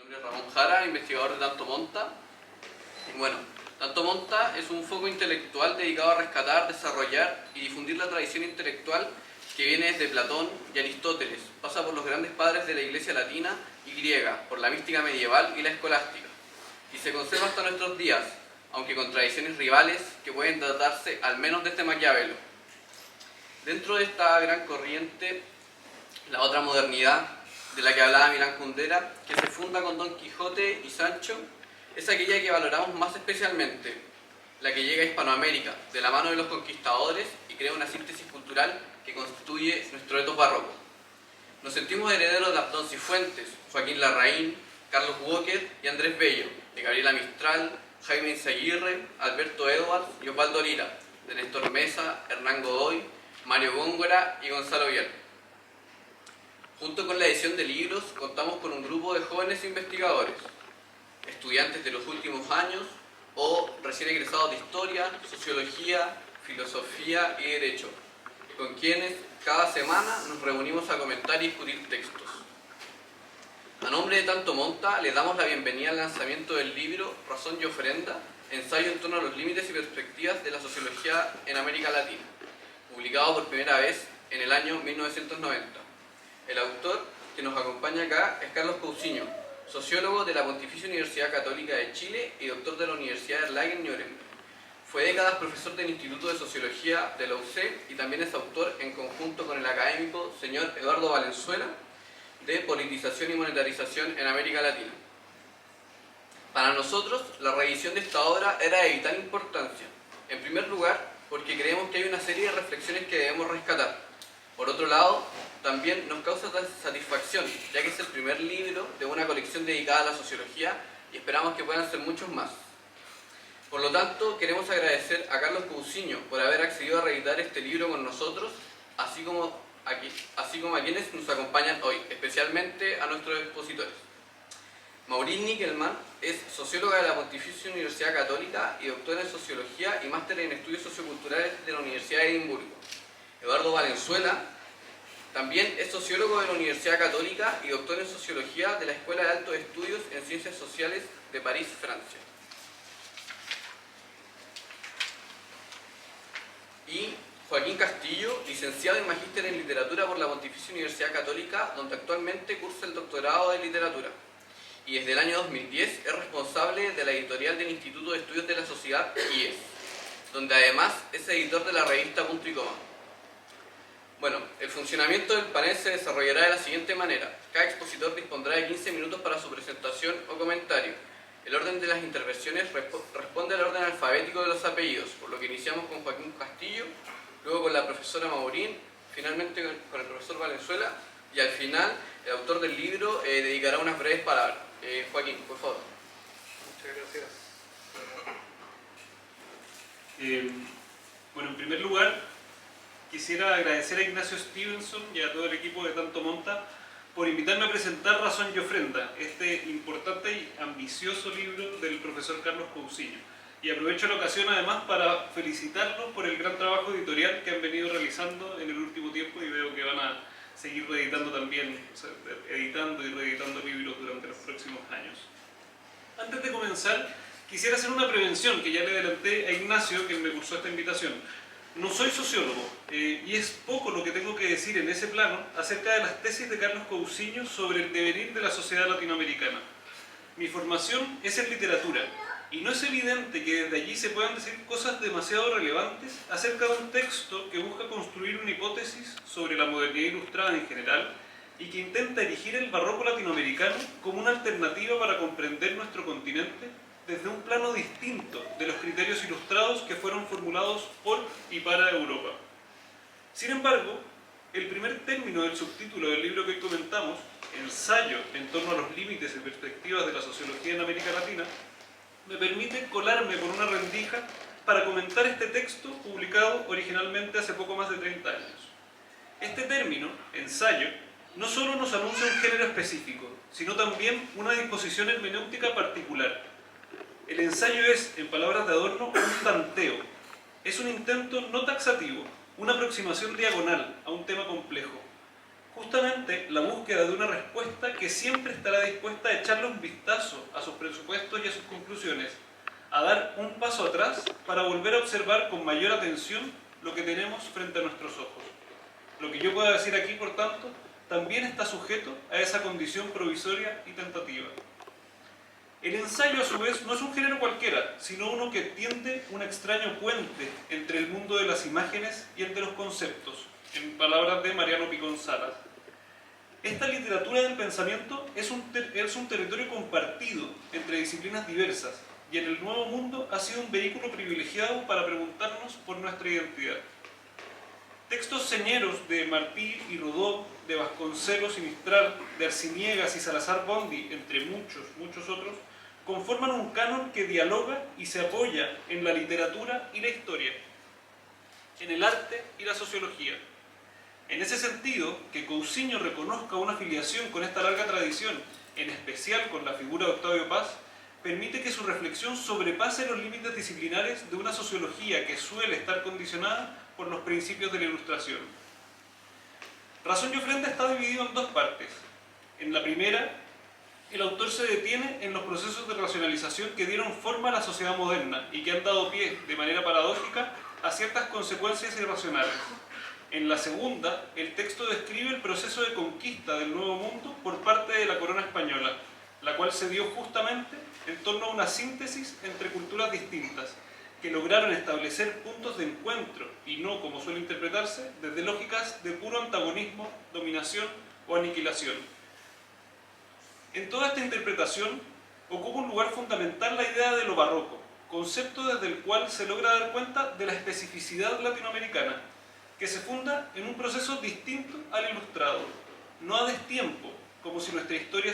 nombre es Ramón Jara, investigador de Tanto Monta. Y bueno, Tanto Monta es un foco intelectual dedicado a rescatar, desarrollar y difundir la tradición intelectual que viene desde Platón y Aristóteles, pasa por los grandes padres de la Iglesia latina y griega, por la mística medieval y la escolástica, y se conserva hasta nuestros días, aunque con tradiciones rivales que pueden datarse al menos desde Maquiavelo. Dentro de esta gran corriente, la otra modernidad de la que hablaba Milán Kundera, que se funda con Don Quijote y Sancho, es aquella que valoramos más especialmente, la que llega a Hispanoamérica, de la mano de los conquistadores y crea una síntesis cultural que constituye nuestro etos barroco. Nos sentimos herederos de Abdón Cifuentes, Joaquín Larraín, Carlos Walker y Andrés Bello, de Gabriela Mistral, Jaime Insaguirre, Alberto Edwards y Osvaldo Lira, de Néstor Mesa, Hernán Godoy, Mario Góngora y Gonzalo Vial. Junto con la edición de libros, contamos con un grupo de jóvenes investigadores, estudiantes de los últimos años o recién egresados de Historia, Sociología, Filosofía y Derecho, con quienes cada semana nos reunimos a comentar y discutir textos. A nombre de Tanto Monta, le damos la bienvenida al lanzamiento del libro Razón y Ofrenda, ensayo en torno a los límites y perspectivas de la sociología en América Latina, publicado por primera vez en el año 1990. El autor que nos acompaña acá es Carlos Cousiño, sociólogo de la Pontificia Universidad Católica de Chile y doctor de la Universidad de Erlangen-Nuremberg. Fue décadas profesor del Instituto de Sociología de la UC y también es autor, en conjunto con el académico señor Eduardo Valenzuela, de Politización y Monetarización en América Latina. Para nosotros, la revisión de esta obra era de vital importancia. En primer lugar, porque creemos que hay una serie de reflexiones que debemos rescatar. Por otro lado, también nos causa satisfacción, ya que es el primer libro de una colección dedicada a la sociología y esperamos que puedan ser muchos más. Por lo tanto, queremos agradecer a Carlos Cousiño por haber accedido a reeditar este libro con nosotros, así como a quienes nos acompañan hoy, especialmente a nuestros expositores. Maureen Nickelman es socióloga de la Pontificia Universidad Católica y doctora en Sociología y máster en Estudios Socioculturales de la Universidad de Edimburgo. Eduardo Valenzuela también es sociólogo de la Universidad Católica y doctor en Sociología de la Escuela de Altos Estudios en Ciencias Sociales de París, Francia. Y Joaquín Castillo, licenciado y magíster en Literatura por la Pontificia Universidad Católica, donde actualmente cursa el doctorado de Literatura. Y desde el año 2010 es responsable de la editorial del Instituto de Estudios de la Sociedad, IES, donde además es editor de la revista Punto y Coma. Bueno, el funcionamiento del panel se desarrollará de la siguiente manera. Cada expositor dispondrá de 15 minutos para su presentación o comentario. El orden de las intervenciones responde al orden alfabético de los apellidos, por lo que iniciamos con Joaquín Castillo, luego con la profesora Maureen, finalmente con el profesor Valenzuela, y al final el autor del libro dedicará unas breves palabras. Joaquín, por favor. Muchas gracias. Bueno, en primer lugar, quisiera agradecer a Ignacio Stevenson y a todo el equipo de Tanto Monta por invitarme a presentar Razón y Ofrenda, este importante y ambicioso libro del profesor Carlos Cousiño. Y aprovecho la ocasión además para felicitarlos por el gran trabajo editorial que han venido realizando en el último tiempo y veo que van a seguir reeditando también, editando y reeditando libros durante los próximos años. Antes de comenzar, quisiera hacer una prevención que ya le adelanté a Ignacio, quien me cursó esta invitación. No soy sociólogo y es poco lo que tengo que decir en ese plano acerca de las tesis de Carlos Cousiño sobre el devenir de la sociedad latinoamericana. Mi formación es en literatura y no es evidente que desde allí se puedan decir cosas demasiado relevantes acerca de un texto que busca construir una hipótesis sobre la modernidad ilustrada en general y que intenta erigir el barroco latinoamericano como una alternativa para comprender nuestro continente desde un plano distinto de los criterios ilustrados que fueron formulados por y para Europa. Sin embargo, el primer término del subtítulo del libro que hoy comentamos, Ensayo en torno a los límites y perspectivas de la sociología en América Latina, me permite colarme con una rendija para comentar este texto publicado originalmente hace poco más de 30 años. Este término, ensayo, no solo nos anuncia un género específico, sino también una disposición hermenéutica particular. El ensayo es, en palabras de Adorno, un tanteo. Es un intento no taxativo, una aproximación diagonal a un tema complejo. Justamente la búsqueda de una respuesta que siempre estará dispuesta a echarle un vistazo a sus presupuestos y a sus conclusiones, a dar un paso atrás para volver a observar con mayor atención lo que tenemos frente a nuestros ojos. Lo que yo pueda decir aquí, por tanto, también está sujeto a esa condición provisoria y tentativa. El ensayo, a su vez, no es un género cualquiera, sino uno que tiende un extraño puente entre el mundo de las imágenes y el de los conceptos, en palabras de Mariano Picón Salas. Esta literatura del pensamiento es un territorio compartido entre disciplinas diversas, y en el Nuevo Mundo ha sido un vehículo privilegiado para preguntarnos por nuestra identidad. Textos señeros de Martí y Rodó, de Vasconcelos y Mistral, de Arciniegas y Salazar Bondi, entre muchos otros, conforman un canon que dialoga y se apoya en la literatura y la historia, en el arte y la sociología. En ese sentido, que Cousiño reconozca una afiliación con esta larga tradición, en especial con la figura de Octavio Paz, permite que su reflexión sobrepase los límites disciplinares de una sociología que suele estar condicionada por los principios de la Ilustración. Razón y ofrenda está dividido en dos partes. En la primera, el autor se detiene en los procesos de racionalización que dieron forma a la sociedad moderna y que han dado pie, de manera paradójica, a ciertas consecuencias irracionales. En la segunda, el texto describe el proceso de conquista del Nuevo Mundo por parte de la corona española, la cual se dio justamente en torno a una síntesis entre culturas distintas, que lograron establecer puntos de encuentro y no, como suele interpretarse, desde lógicas de puro antagonismo, dominación o aniquilación. En toda esta interpretación ocupa un lugar fundamental la idea de lo barroco, concepto desde el cual se logra dar cuenta de la especificidad latinoamericana, que se funda en un proceso distinto al ilustrado, no a destiempo, como si nuestra historia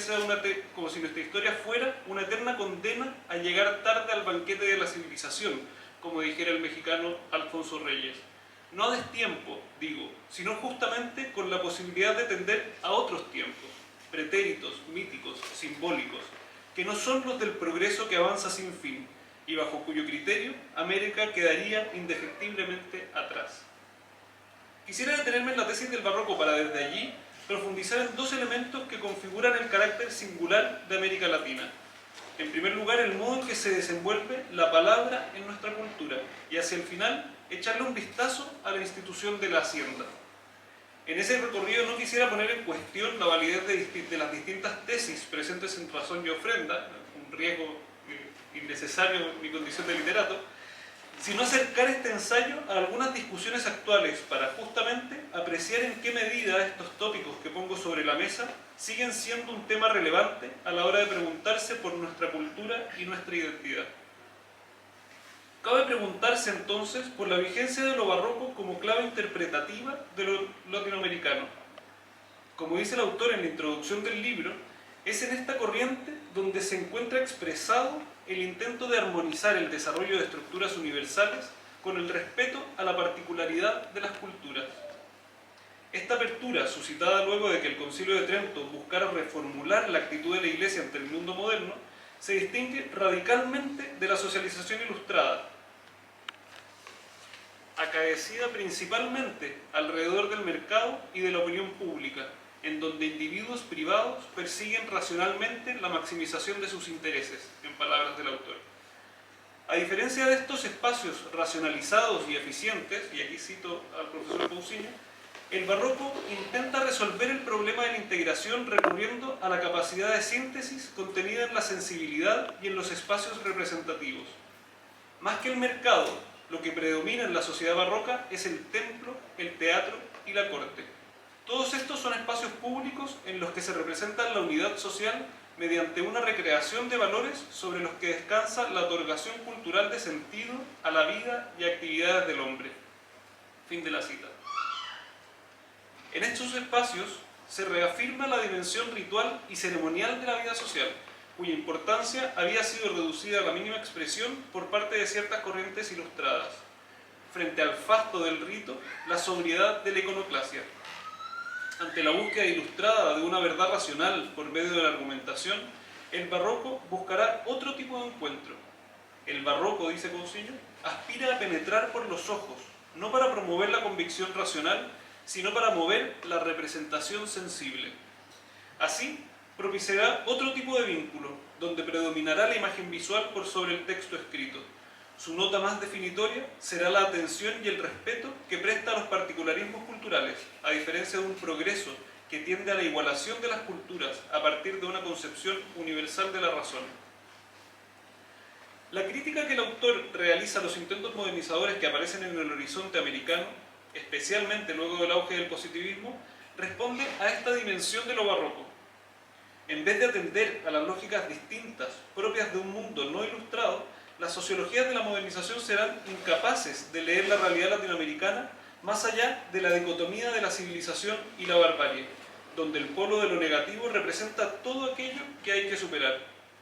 fuera una eterna condena a llegar tarde al banquete de la civilización, como dijera el mexicano Alfonso Reyes. No a destiempo, digo, sino justamente con la posibilidad de tender a otros tiempos, pretéritos, míticos, simbólicos, que no son los del progreso que avanza sin fin, y bajo cuyo criterio América quedaría indefectiblemente atrás. Quisiera detenerme en la tesis del barroco para desde allí profundizar en dos elementos que configuran el carácter singular de América Latina. En primer lugar, el modo en que se desenvuelve la palabra en nuestra cultura, y hacia el final, echarle un vistazo a la institución de la hacienda. En ese recorrido no quisiera poner en cuestión la validez de las distintas tesis presentes en Razón y Ofrenda, un riesgo innecesario en mi condición de literato, sino acercar este ensayo a algunas discusiones actuales para justamente apreciar en qué medida estos tópicos que pongo sobre la mesa siguen siendo un tema relevante a la hora de preguntarse por nuestra cultura y nuestra identidad. Cabe preguntarse entonces por la vigencia de lo barroco como clave interpretativa de lo latinoamericano. Como dice el autor en la introducción del libro, es en esta corriente donde se encuentra expresado el intento de armonizar el desarrollo de estructuras universales con el respeto a la particularidad de las culturas. Esta apertura, suscitada luego de que el Concilio de Trento buscara reformular la actitud de la Iglesia ante el mundo moderno, se distingue radicalmente de la socialización ilustrada, acaecida principalmente alrededor del mercado y de la opinión pública, en donde individuos privados persiguen racionalmente la maximización de sus intereses, en palabras del autor. A diferencia de estos espacios racionalizados y eficientes, y aquí cito al profesor Cousiño, el barroco intenta resolver el problema de la integración recurriendo a la capacidad de síntesis contenida en la sensibilidad y en los espacios representativos. Más que el mercado, lo que predomina en la sociedad barroca es el templo, el teatro y la corte. Todos estos son espacios públicos en los que se representa la unidad social mediante una recreación de valores sobre los que descansa la otorgación cultural de sentido a la vida y actividades del hombre. Fin de la cita. En estos espacios se reafirma la dimensión ritual y ceremonial de la vida social, cuya importancia había sido reducida a la mínima expresión por parte de ciertas corrientes ilustradas. Frente al fasto del rito, la sobriedad de la iconoclasia. Ante la búsqueda ilustrada de una verdad racional por medio de la argumentación, el barroco buscará otro tipo de encuentro. El barroco, dice Cousiño, aspira a penetrar por los ojos, no para promover la convicción racional, sino para mover la representación sensible. Así, propiciará otro tipo de vínculo, donde predominará la imagen visual por sobre el texto escrito. Su nota más definitoria será la atención y el respeto que presta a los particularismos culturales, a diferencia de un progreso que tiende a la igualación de las culturas a partir de una concepción universal de la razón. La crítica que el autor realiza a los intentos modernizadores que aparecen en el horizonte americano, especialmente luego del auge del positivismo, responde a esta dimensión de lo barroco. En vez de atender a las lógicas distintas propias de un mundo no ilustrado, las sociologías de la modernización serán incapaces de leer la realidad latinoamericana más allá de la dicotomía de la civilización y la barbarie, donde el polo de lo negativo representa todo aquello que hay que superar: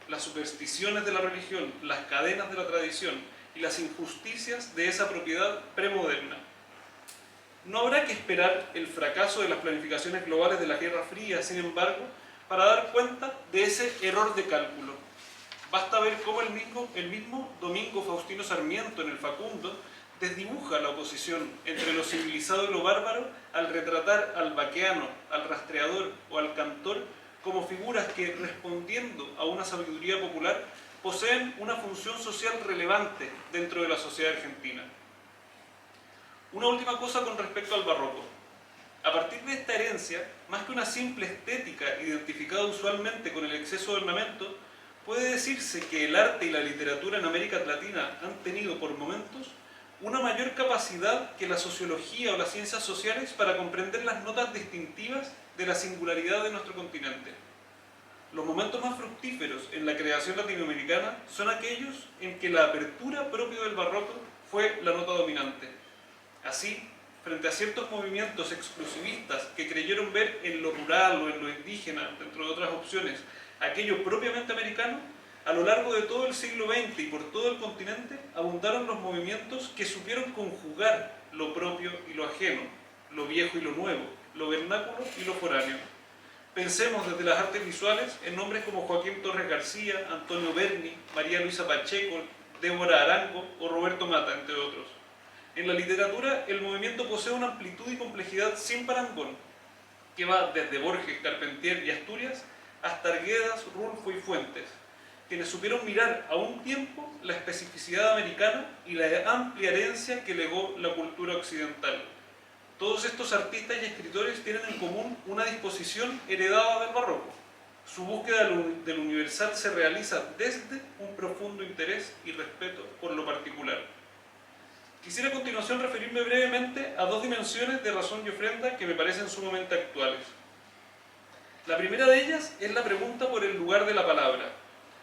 las supersticiones de la religión, las cadenas de la tradición y las injusticias de esa propiedad premoderna. No habrá que esperar el fracaso de las planificaciones globales de la Guerra Fría, sin embargo, para dar cuenta de ese error de cálculo. Basta ver cómo el mismo Domingo Faustino Sarmiento en el Facundo desdibuja la oposición entre lo civilizado y lo bárbaro al retratar al vaqueano, al rastreador o al cantor como figuras que, respondiendo a una sabiduría popular, poseen una función social relevante dentro de la sociedad argentina. Una última cosa con respecto al barroco. A partir de esta herencia, más que una simple estética identificada usualmente con el exceso de ornamento, puede decirse que el arte y la literatura en América Latina han tenido por momentos una mayor capacidad que la sociología o las ciencias sociales para comprender las notas distintivas de la singularidad de nuestro continente. Los momentos más fructíferos en la creación latinoamericana son aquellos en que la apertura propia del barroco fue la nota dominante. Así, frente a ciertos movimientos exclusivistas que creyeron ver en lo rural o en lo indígena, dentro de otras opciones, aquello propiamente americano, a lo largo de todo el siglo XX y por todo el continente abundaron los movimientos que supieron conjugar lo propio y lo ajeno, lo viejo y lo nuevo, lo vernáculo y lo foráneo. Pensemos desde las artes visuales en nombres como Joaquín Torres García, Antonio Berni, María Luisa Pacheco, Débora Arango o Roberto Mata, entre otros. En la literatura, el movimiento posee una amplitud y complejidad sin parangón, que va desde Borges, Carpentier y Asturias hasta Arguedas, Rulfo y Fuentes, quienes supieron mirar a un tiempo la especificidad americana y la amplia herencia que legó la cultura occidental. Todos estos artistas y escritores tienen en común una disposición heredada del barroco. Su búsqueda del universal se realiza desde un profundo interés y respeto por lo particular. Quisiera a continuación referirme brevemente a dos dimensiones de razón y ofrenda que me parecen sumamente actuales. La primera de ellas es la pregunta por el lugar de la palabra.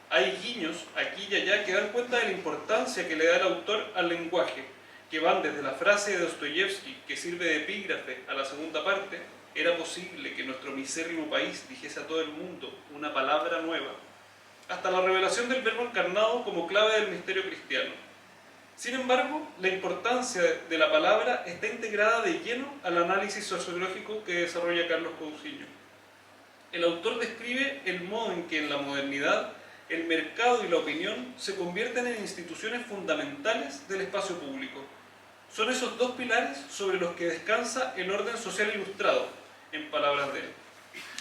Hay guiños aquí y allá que dan cuenta de la importancia que le da el autor al lenguaje, que van desde la frase de Dostoyevsky que sirve de epígrafe a la segunda parte: era posible que nuestro misérrimo país dijese a todo el mundo una palabra nueva, hasta la revelación del verbo encarnado como clave del misterio cristiano. Sin embargo, la importancia de la palabra está integrada de lleno al análisis sociológico que desarrolla Carlos Cousiño. El autor describe el modo en que en la modernidad el mercado y la opinión se convierten en instituciones fundamentales del espacio público. Son esos dos pilares sobre los que descansa el orden social ilustrado, en palabras de él.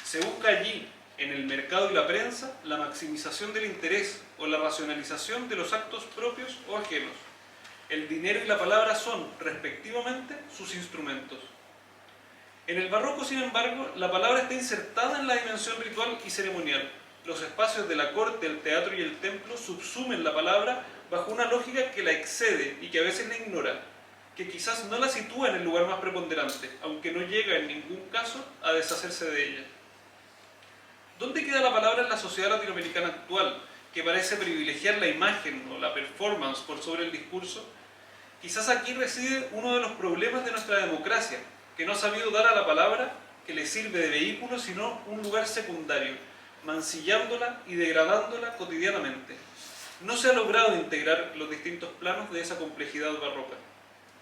Se busca allí, en el mercado y la prensa, la maximización del interés o la racionalización de los actos propios o ajenos. El dinero y la palabra son, respectivamente, sus instrumentos. En el barroco, sin embargo, la palabra está insertada en la dimensión ritual y ceremonial. Los espacios de la corte, el teatro y el templo subsumen la palabra bajo una lógica que la excede y que a veces la ignora, que quizás no la sitúa en el lugar más preponderante, aunque no llega en ningún caso a deshacerse de ella. ¿Dónde queda la palabra en la sociedad latinoamericana actual, que parece privilegiar la imagen o la performance por sobre el discurso? Quizás aquí reside uno de los problemas de nuestra democracia, que no ha sabido dar a la palabra, que le sirve de vehículo, sino un lugar secundario, mancillándola y degradándola cotidianamente. No se ha logrado integrar los distintos planos de esa complejidad barroca.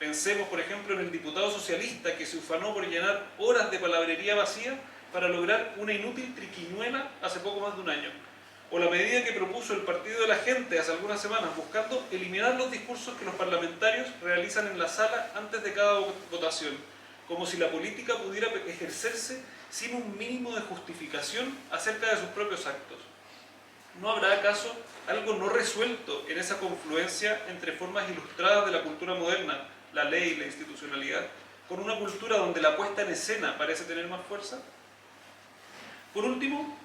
Pensemos, por ejemplo, en el diputado socialista que se ufanó por llenar horas de palabrería vacía para lograr una inútil triquiñuela hace poco más de un año, o la medida que propuso el Partido de la Gente hace algunas semanas, buscando eliminar los discursos que los parlamentarios realizan en la sala antes de cada votación, como si la política pudiera ejercerse sin un mínimo de justificación acerca de sus propios actos. ¿No habrá acaso algo no resuelto en esa confluencia entre formas ilustradas de la cultura moderna, la ley y la institucionalidad, con una cultura donde la puesta en escena parece tener más fuerza? Por último,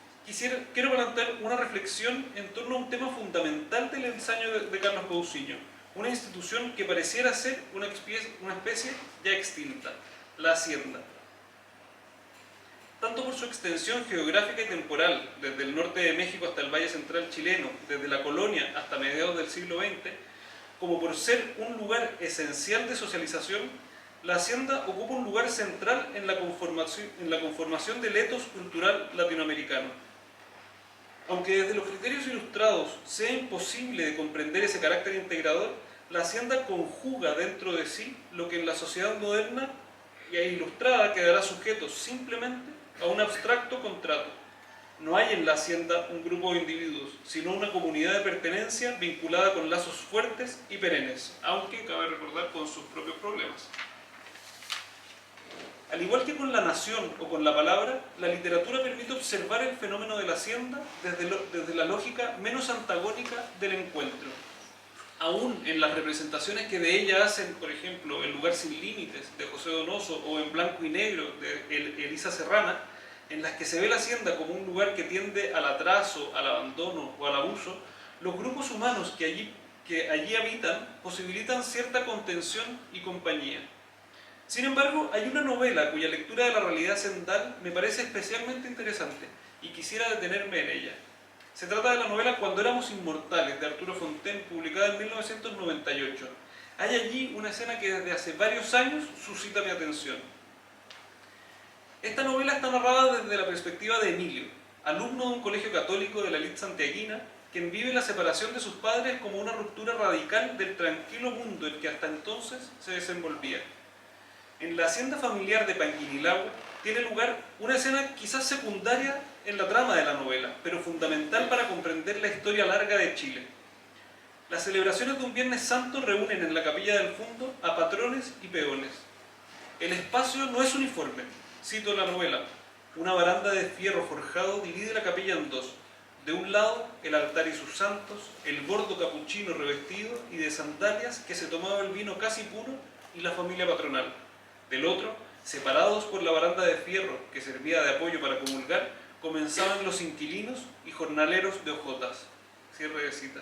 quiero plantear una reflexión en torno a un tema fundamental del ensayo de Carlos Cousiño, una institución que pareciera ser una especie ya extinta, la hacienda. Tanto por su extensión geográfica y temporal, desde el norte de México hasta el Valle Central chileno, desde la colonia hasta mediados del siglo XX, como por ser un lugar esencial de socialización, la hacienda ocupa un lugar central en la conformación del etos cultural latinoamericano. Aunque desde los criterios ilustrados sea imposible de comprender ese carácter integrador, la hacienda conjuga dentro de sí lo que en la sociedad moderna y ilustrada quedará sujeto simplemente a un abstracto contrato. No hay en la hacienda un grupo de individuos, sino una comunidad de pertenencia vinculada con lazos fuertes y perennes, aunque, cabe recordar, con sus propios problemas. Al igual que con la nación o con la palabra, la literatura permite observar el fenómeno de la hacienda desde la lógica menos antagónica del encuentro. Aún en las representaciones que de ella hacen, por ejemplo, El lugar sin límites, de José Donoso, o En blanco y negro, de Elisa Serrana, en las que se ve la hacienda como un lugar que tiende al atraso, al abandono o al abuso, los grupos humanos que allí habitan posibilitan cierta contención y compañía. Sin embargo, hay una novela cuya lectura de la realidad hacendal me parece especialmente interesante y quisiera detenerme en ella. Se trata de la novela Cuando éramos inmortales, de Arturo Fontaine, publicada en 1998. Hay allí una escena que desde hace varios años suscita mi atención. Esta novela está narrada desde la perspectiva de Emilio, alumno de un colegio católico de la élite santiaguina, quien vive la separación de sus padres como una ruptura radical del tranquilo mundo en que hasta entonces se desenvolvía. En la hacienda familiar de Panguinilagua tiene lugar una escena quizás secundaria en la trama de la novela, pero fundamental para comprender la historia larga de Chile. Las celebraciones de un Viernes Santo reúnen en la capilla del fondo a patrones y peones. El espacio no es uniforme, cito la novela. Una baranda de fierro forjado divide la capilla en dos. De un lado, el altar y sus santos, el gordo capuchino revestido y de sandalias que se tomaba el vino casi puro y la familia patronal. Del otro, separados por la baranda de fierro que servía de apoyo para comulgar, comenzaban los inquilinos y jornaleros de hojotas. Cierre de cita.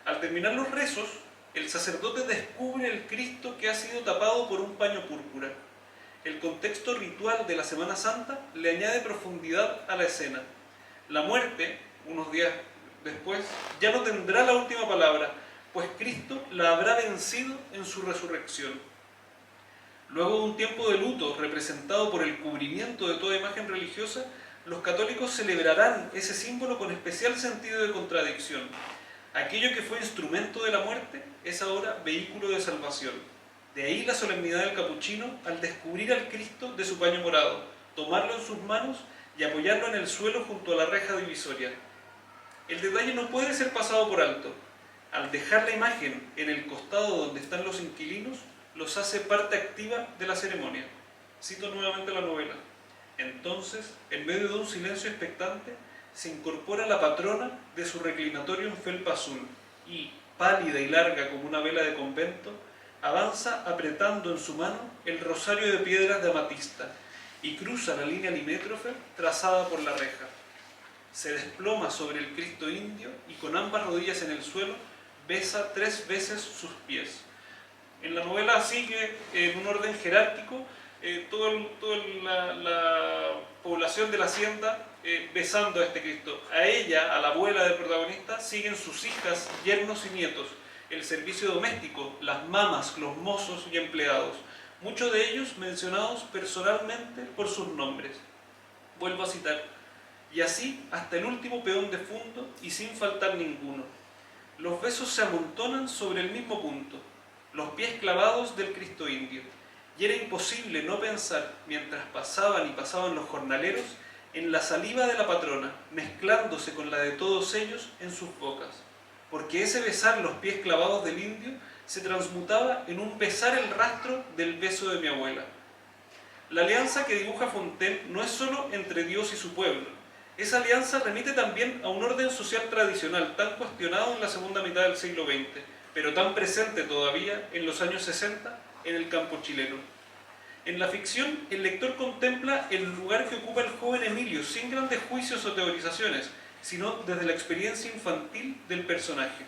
Al terminar los rezos, el sacerdote descubre el Cristo que ha sido tapado por un paño púrpura. El contexto ritual de la Semana Santa le añade profundidad a la escena. La muerte, unos días después, ya no tendrá la última palabra, pues Cristo la habrá vencido en su resurrección. Luego de un tiempo de luto representado por el cubrimiento de toda imagen religiosa, los católicos celebrarán ese símbolo con especial sentido de contradicción. Aquello que fue instrumento de la muerte es ahora vehículo de salvación. De ahí la solemnidad del capuchino al descubrir al Cristo de su paño morado, tomarlo en sus manos y apoyarlo en el suelo junto a la reja divisoria. El detalle no puede ser pasado por alto. Al dejar la imagen en el costado donde están los inquilinos, los hace parte activa de la ceremonia. Cito nuevamente la novela. Entonces, en medio de un silencio expectante, se incorpora la patrona de su reclinatorio en felpa azul y, pálida y larga como una vela de convento, avanza apretando en su mano el rosario de piedras de amatista y cruza la línea limítrofe trazada por la reja. Se desploma sobre el Cristo indio y con ambas rodillas en el suelo besa 3 veces sus pies. En la novela sigue en un orden jerárquico toda la población de la hacienda besando a este Cristo. A ella, a la abuela del protagonista, siguen sus hijas, yernos y nietos, el servicio doméstico, las mamas, los mozos y empleados, muchos de ellos mencionados personalmente por sus nombres. Vuelvo a citar. Y así hasta el último peón de fondo y sin faltar ninguno. Los besos se amontonan sobre el mismo punto, los pies clavados del Cristo indio, y era imposible no pensar, mientras pasaban y pasaban los jornaleros, en la saliva de la patrona, mezclándose con la de todos ellos en sus bocas, porque ese besar los pies clavados del indio se transmutaba en un besar el rastro del beso de mi abuela. La alianza que dibuja Fontaine no es solo entre Dios y su pueblo. Esa alianza remite también a un orden social tradicional tan cuestionado en la segunda mitad del siglo XX, pero tan presente todavía en los años 60 en el campo chileno. En la ficción, el lector contempla el lugar que ocupa el joven Emilio sin grandes juicios o teorizaciones, sino desde la experiencia infantil del personaje.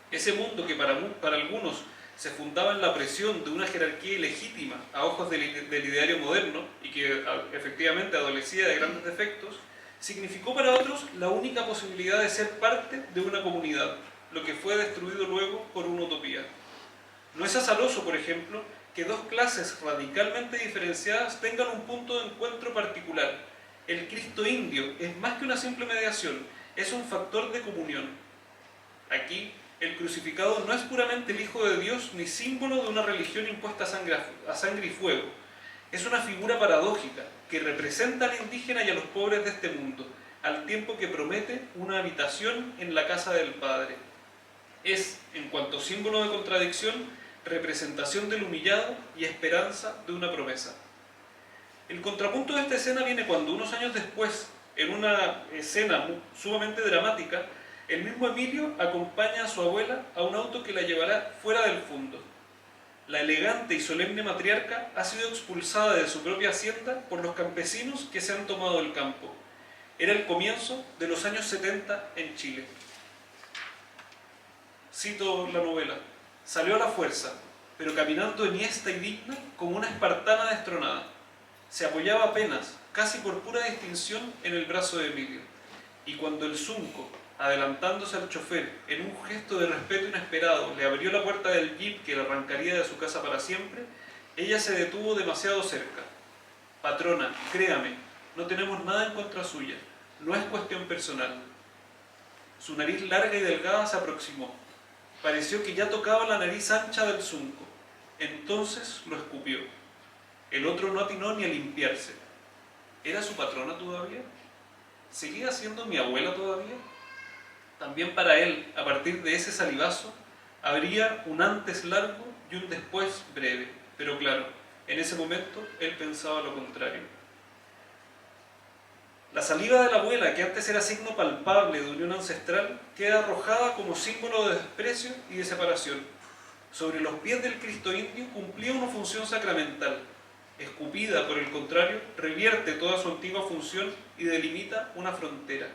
Ese mundo que para algunos se fundaba en la presión de una jerarquía ilegítima a ojos del ideario moderno y que efectivamente adolecía de grandes defectos, significó para otros la única posibilidad de ser parte de una comunidad, lo que fue destruido luego por una utopía. No es azaroso, por ejemplo, que dos clases radicalmente diferenciadas tengan un punto de encuentro particular. El Cristo indio es más que una simple mediación, es un factor de comunión. Aquí, el crucificado no es puramente el Hijo de Dios ni símbolo de una religión impuesta a sangre y fuego. Es una figura paradójica que representa al indígena y a los pobres de este mundo, al tiempo que promete una habitación en la casa del Padre. Es, en cuanto símbolo de contradicción, representación del humillado y esperanza de una promesa. El contrapunto de esta escena viene cuando unos años después, en una escena sumamente dramática, el mismo Emilio acompaña a su abuela a un auto que la llevará fuera del fundo. La elegante y solemne matriarca ha sido expulsada de su propia hacienda por los campesinos que se han tomado el campo. Era el comienzo de los años 70 en Chile. Cito la novela. Salió a la fuerza, pero caminando enhiesta y digna como una espartana destronada. Se apoyaba apenas, casi por pura distinción, en el brazo de Emilio. Y cuando el Zunco, adelantándose al chofer, en un gesto de respeto inesperado, le abrió la puerta del jeep que le arrancaría de su casa para siempre, ella se detuvo demasiado cerca. Patrona, créame, no tenemos nada en contra suya, no es cuestión personal. Su nariz larga y delgada se aproximó. Pareció que ya tocaba la nariz ancha del Zunco. Entonces lo escupió. El otro no atinó ni a limpiarse. ¿Era su patrona todavía? ¿Seguía siendo mi abuela todavía? También para él, a partir de ese salivazo, habría un antes largo y un después breve. Pero claro, en ese momento él pensaba lo contrario. La saliva de la abuela, que antes era signo palpable de unión ancestral, queda arrojada como símbolo de desprecio y de separación. Sobre los pies del Cristo indio cumplía una función sacramental. Escupida, por el contrario, revierte toda su antigua función y delimita una frontera.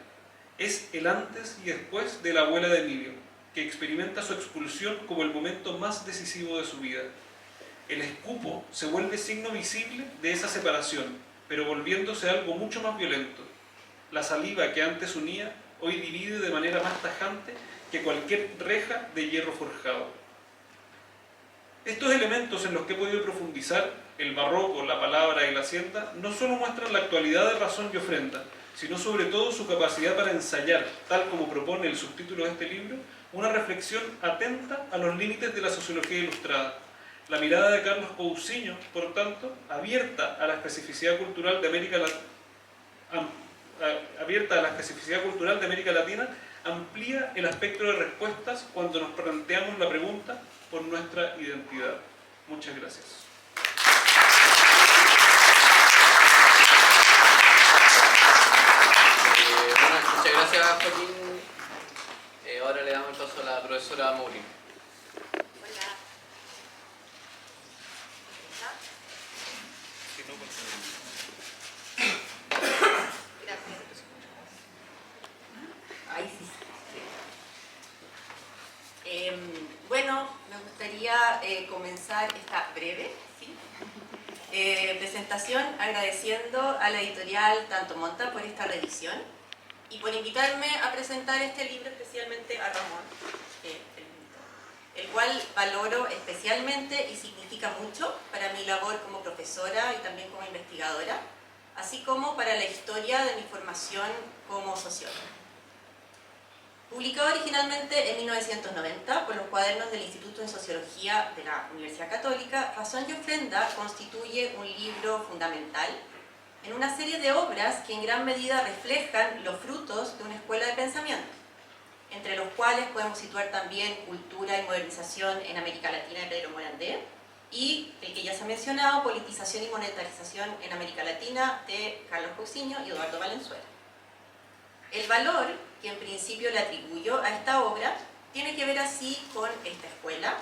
Es el antes y después de la abuela de Emilio, que experimenta su expulsión como el momento más decisivo de su vida. El escupo se vuelve signo visible de esa separación, pero volviéndose algo mucho más violento. La saliva que antes unía, hoy divide de manera más tajante que cualquier reja de hierro forjado. Estos elementos en los que he podido profundizar, el barroco, la palabra y la hacienda, no solo muestran la actualidad de Razón y Ofrenda, sino sobre todo su capacidad para ensayar, tal como propone el subtítulo de este libro, una reflexión atenta a los límites de la sociología ilustrada. La mirada de Carlos Cousiño, por tanto, abierta a la especificidad cultural de América Latina, amplía el espectro de respuestas cuando nos planteamos la pregunta por nuestra identidad. Muchas gracias. Muchas gracias, Joaquín. Ahora le damos el paso a la profesora Mauri. Hola. Gracias. Ahí sí. Bueno, me gustaría comenzar esta breve presentación agradeciendo a la editorial Tanto Monta por esta revisión y por invitarme a presentar este libro, especialmente a Ramón, el cual valoro especialmente y significa mucho para mi labor como profesora y también como investigadora, así como para la historia de mi formación como socióloga. Publicado originalmente en 1990 por los cuadernos del Instituto de Sociología de la Universidad Católica, Razón y Ofrenda constituye un libro fundamental en una serie de obras que en gran medida reflejan los frutos de una escuela de pensamiento, entre los cuales podemos situar también Cultura y Modernización en América Latina de Pedro Morandé, y el que ya se ha mencionado, Politización y monetarización en América Latina, de Carlos Cousiño y Eduardo Valenzuela. El valor que en principio le atribuyo a esta obra tiene que ver así con esta escuela,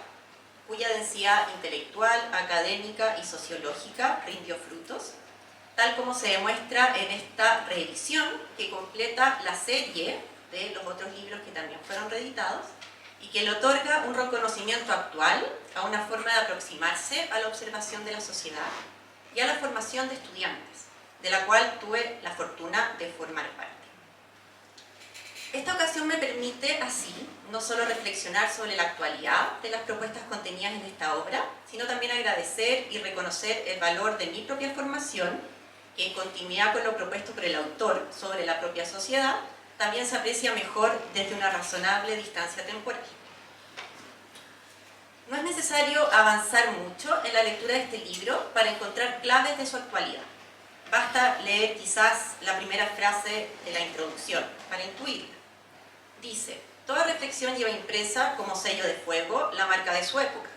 cuya densidad intelectual, académica y sociológica rindió frutos, tal como se demuestra en esta reedición que completa la serie de los otros libros que también fueron reeditados y que le otorga un reconocimiento actual a una forma de aproximarse a la observación de la sociedad y a la formación de estudiantes, de la cual tuve la fortuna de formar parte. Esta ocasión me permite así no solo reflexionar sobre la actualidad de las propuestas contenidas en esta obra, sino también agradecer y reconocer el valor de mi propia formación, que en continuidad con lo propuesto por el autor sobre la propia sociedad, también se aprecia mejor desde una razonable distancia temporal. No es necesario avanzar mucho en la lectura de este libro para encontrar claves de su actualidad. Basta leer quizás la primera frase de la introducción para intuirla. Dice: toda reflexión lleva impresa como sello de fuego la marca de su época.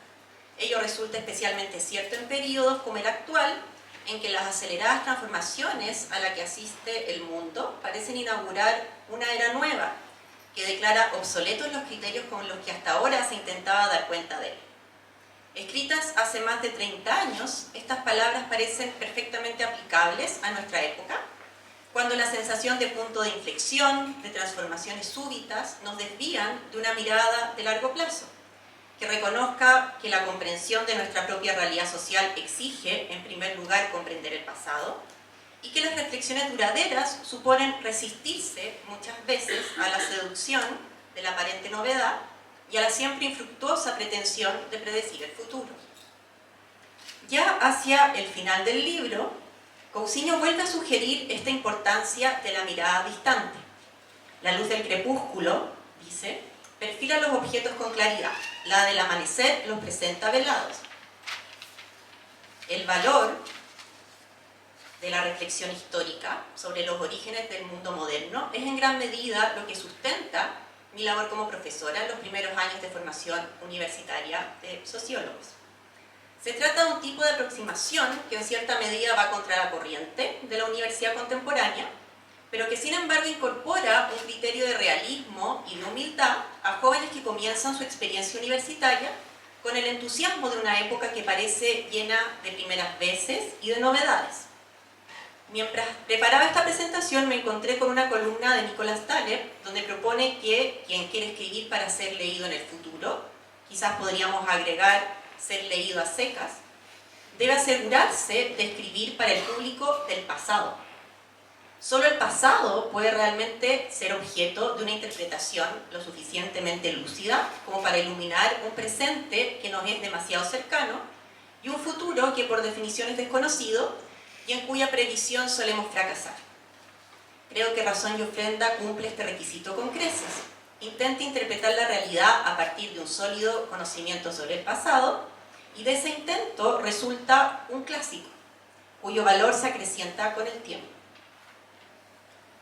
Ello resulta especialmente cierto en períodos como el actual, en que las aceleradas transformaciones a las que asiste el mundo parecen inaugurar una era nueva, que declara obsoletos los criterios con los que hasta ahora se intentaba dar cuenta de él. Escritas hace más de 30 años, estas palabras parecen perfectamente aplicables a nuestra época, cuando la sensación de punto de inflexión, de transformaciones súbitas, nos desvían de una mirada de largo plazo, que reconozca que la comprensión de nuestra propia realidad social exige, en primer lugar, comprender el pasado, y que las reflexiones duraderas suponen resistirse muchas veces a la seducción de la aparente novedad y a la siempre infructuosa pretensión de predecir el futuro. Ya hacia el final del libro, Cousiño vuelve a sugerir esta importancia de la mirada distante. La luz del crepúsculo, dice, perfila los objetos con claridad, la del amanecer los presenta velados. El valor de la reflexión histórica sobre los orígenes del mundo moderno es en gran medida lo que sustenta mi labor como profesora en los primeros años de formación universitaria de sociólogos. Se trata de un tipo de aproximación que en cierta medida va contra la corriente de la universidad contemporánea, pero que sin embargo incorpora un criterio de realismo y de humildad a jóvenes que comienzan su experiencia universitaria con el entusiasmo de una época que parece llena de primeras veces y de novedades. Mientras preparaba esta presentación me encontré con una columna de Nicolás Taleb, donde propone que quien quiere escribir para ser leído en el futuro, quizás podríamos agregar ser leído a secas, debe asegurarse de escribir para el público del pasado. Solo el pasado puede realmente ser objeto de una interpretación lo suficientemente lúcida como para iluminar un presente que nos es demasiado cercano y un futuro que por definición es desconocido y en cuya previsión solemos fracasar. Creo que Razón y Ofrenda cumple este requisito con creces. Intenta interpretar la realidad a partir de un sólido conocimiento sobre el pasado y de ese intento resulta un clásico, cuyo valor se acrecienta con el tiempo.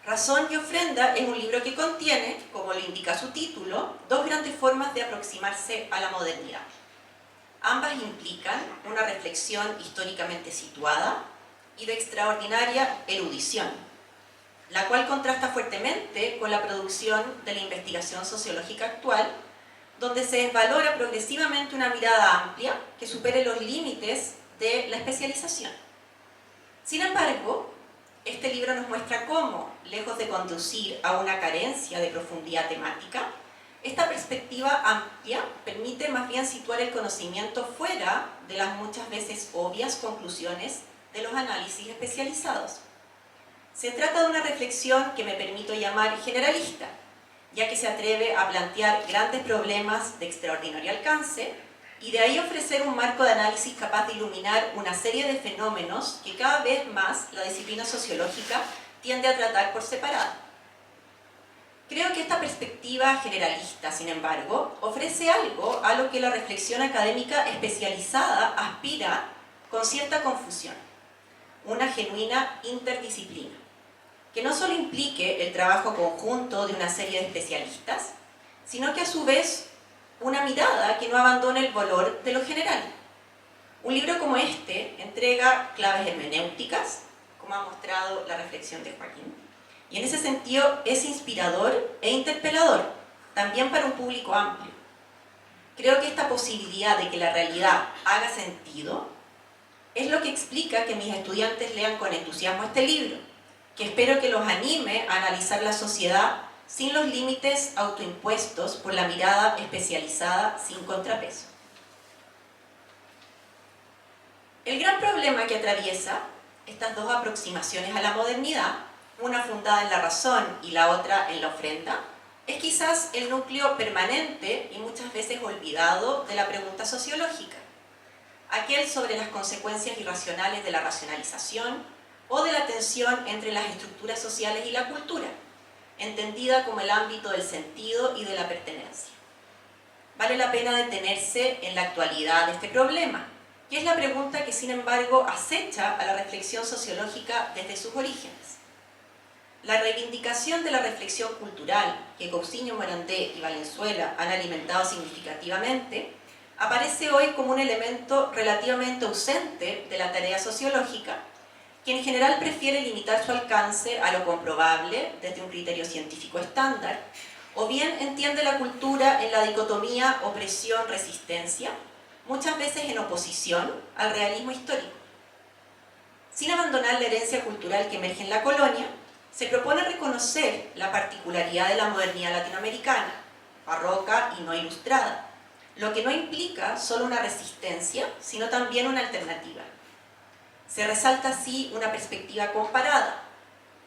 Razón y Ofrenda es un libro que contiene, como lo indica su título, dos grandes formas de aproximarse a la modernidad. Ambas implican una reflexión históricamente situada y de extraordinaria erudición, la cual contrasta fuertemente con la producción de la investigación sociológica actual, donde se desvalora progresivamente una mirada amplia que supere los límites de la especialización. Sin embargo, este libro nos muestra cómo, lejos de conducir a una carencia de profundidad temática, esta perspectiva amplia permite más bien situar el conocimiento fuera de las muchas veces obvias conclusiones de los análisis especializados. Se trata de una reflexión que me permito llamar generalista, ya que se atreve a plantear grandes problemas de extraordinario alcance y de ahí ofrecer un marco de análisis capaz de iluminar una serie de fenómenos que cada vez más la disciplina sociológica tiende a tratar por separado. Creo que esta perspectiva generalista, sin embargo, ofrece algo a lo que la reflexión académica especializada aspira con cierta confusión: una genuina interdisciplina, que no solo implique el trabajo conjunto de una serie de especialistas, sino que a su vez una mirada que no abandone el valor de lo general. Un libro como este entrega claves hermenéuticas, como ha mostrado la reflexión de Joaquín, y en ese sentido es inspirador e interpelador, también para un público amplio. Creo que esta posibilidad de que la realidad haga sentido es lo que explica que mis estudiantes lean con entusiasmo este libro, que espero que los anime a analizar la sociedad sin los límites autoimpuestos por la mirada especializada sin contrapeso. El gran problema que atraviesa estas dos aproximaciones a la modernidad, una fundada en la razón y la otra en la ofrenda, es quizás el núcleo permanente y muchas veces olvidado de la pregunta sociológica, aquel sobre las consecuencias irracionales de la racionalización o de la tensión entre las estructuras sociales y la cultura, entendida como el ámbito del sentido y de la pertenencia. Vale la pena detenerse en la actualidad de este problema, que es la pregunta que sin embargo acecha a la reflexión sociológica desde sus orígenes. La reivindicación de la reflexión cultural que Cousiño, Morandé y Valenzuela han alimentado significativamente aparece hoy como un elemento relativamente ausente de la tarea sociológica, que en general prefiere limitar su alcance a lo comprobable desde un criterio científico estándar, o bien entiende la cultura en la dicotomía opresión-resistencia, muchas veces en oposición al realismo histórico. Sin abandonar la herencia cultural que emerge en la colonia, se propone reconocer la particularidad de la modernidad latinoamericana, barroca y no ilustrada, lo que no implica solo una resistencia, sino también una alternativa. Se resalta así una perspectiva comparada,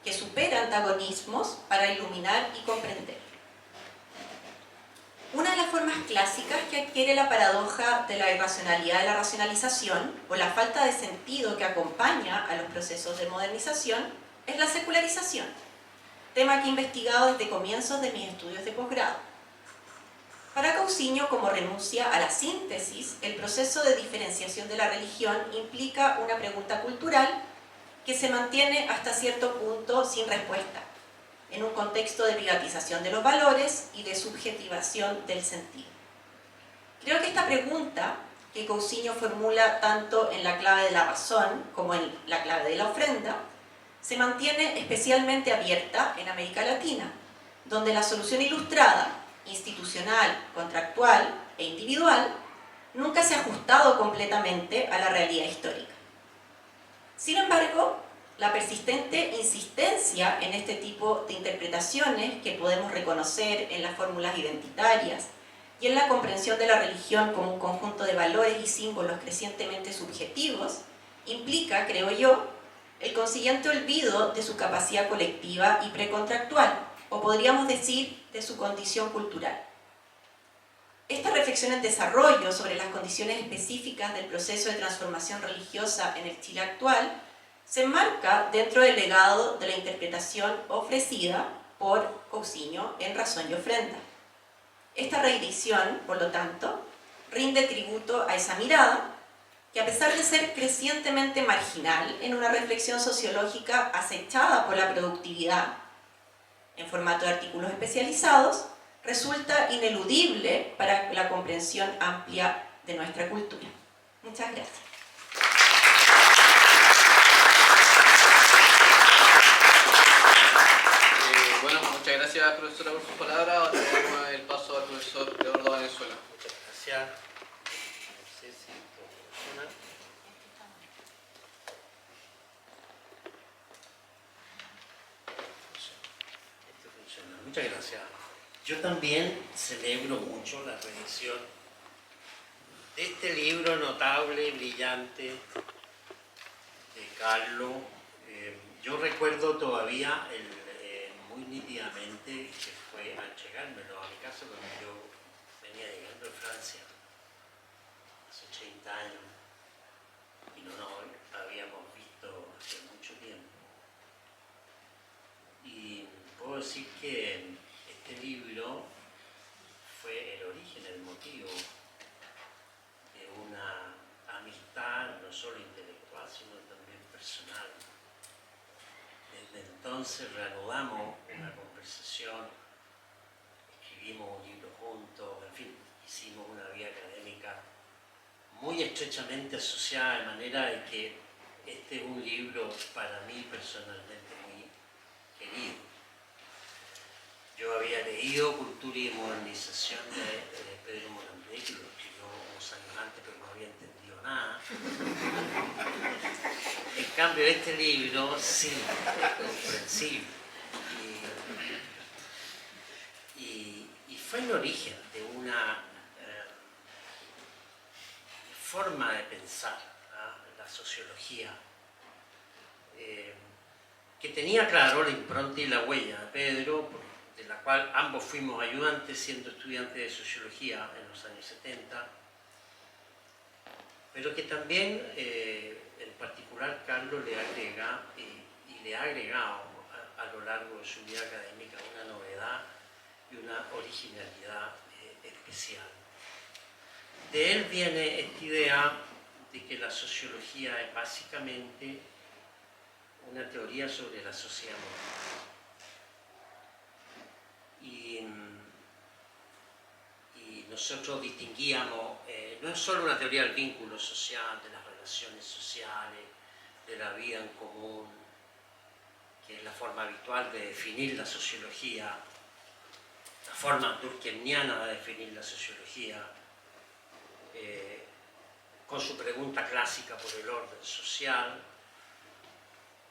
que supera antagonismos para iluminar y comprender. Una de las formas clásicas que adquiere la paradoja de la irracionalidad de la racionalización, o la falta de sentido que acompaña a los procesos de modernización, es la secularización, tema que he investigado desde comienzos de mis estudios de posgrado. Para Cousiño, como renuncia a la síntesis, el proceso de diferenciación de la religión implica una pregunta cultural que se mantiene hasta cierto punto sin respuesta, en un contexto de privatización de los valores y de subjetivación del sentido. Creo que esta pregunta, que Cousiño formula tanto en la clave de la razón como en la clave de la ofrenda, se mantiene especialmente abierta en América Latina, donde la solución ilustrada, institucional, contractual e individual nunca se ha ajustado completamente a la realidad histórica. Sin embargo, la persistente insistencia en este tipo de interpretaciones que podemos reconocer en las fórmulas identitarias y en la comprensión de la religión como un conjunto de valores y símbolos crecientemente subjetivos implica, creo yo, el consiguiente olvido de su capacidad colectiva y precontractual, o podríamos decir, de su condición cultural. Esta reflexión en desarrollo sobre las condiciones específicas del proceso de transformación religiosa en el Chile actual se enmarca dentro del legado de la interpretación ofrecida por Cousiño en Razón y Ofrenda. Esta reedición, por lo tanto, rinde tributo a esa mirada que, a pesar de ser crecientemente marginal en una reflexión sociológica acechada por la productividad en formato de artículos especializados, resulta ineludible para la comprensión amplia de nuestra cultura. Muchas gracias. Bueno, muchas gracias, profesora, por sus palabras. Ahora le damos el paso al profesor Eduardo Valenzuela. Muchas gracias. No sé si esto funciona. Esto funciona. Muchas gracias. Yo también celebro mucho la reedición de este libro notable, brillante, de Carlos. Yo recuerdo todavía muy nítidamente que fue al llegármelo a mi casa cuando yo venía llegando de Francia hace 80 años y no nos habíamos visto hace mucho tiempo. Y puedo decir que este libro fue el origen, el motivo de una amistad no solo intelectual sino también personal. Desde entonces reanudamos una conversación, escribimos un libro juntos, en fin, hicimos una vía académica muy estrechamente asociada, de manera de que este es un libro para mí personalmente muy querido. Yo había leído Cultura y Modernización de Pedro Morandé, que lo escribió unos años antes, pero no había entendido nada. En cambio, este libro sí es comprensible. Y fue el origen de una forma de pensar, ¿no?, la sociología, que tenía claro la impronta y la huella de Pedro, de la cual ambos fuimos ayudantes siendo estudiantes de sociología en los años 70, pero que también, en particular, Carlos le agrega y le ha agregado a lo largo de su vida académica una novedad y una originalidad especial. De él viene esta idea de que la sociología es básicamente una teoría sobre la sociedad moderna. Y nosotros distinguíamos, no es solo una teoría del vínculo social, de las relaciones sociales, de la vida en común, que es la forma habitual de definir la sociología, la forma durkheimiana de definir la sociología, con su pregunta clásica por el orden social,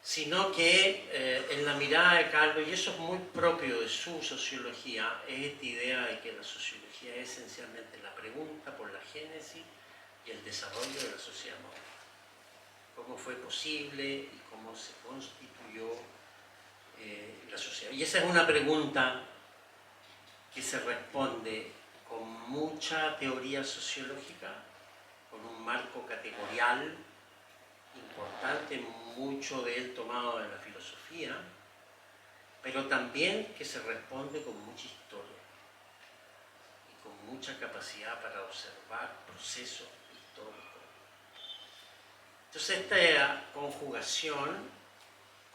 sino que en la mirada de Carlos, y eso es muy propio de su sociología, es esta idea de que la sociología es esencialmente la pregunta por la génesis y el desarrollo de la sociedad moderna. Cómo fue posible y cómo se constituyó la sociedad. Y esa es una pregunta que se responde con mucha teoría sociológica, con un marco categorial importante, mucho de él tomado de la filosofía, pero también que se responde con mucha historia y con mucha capacidad para observar procesos históricos. Entonces esta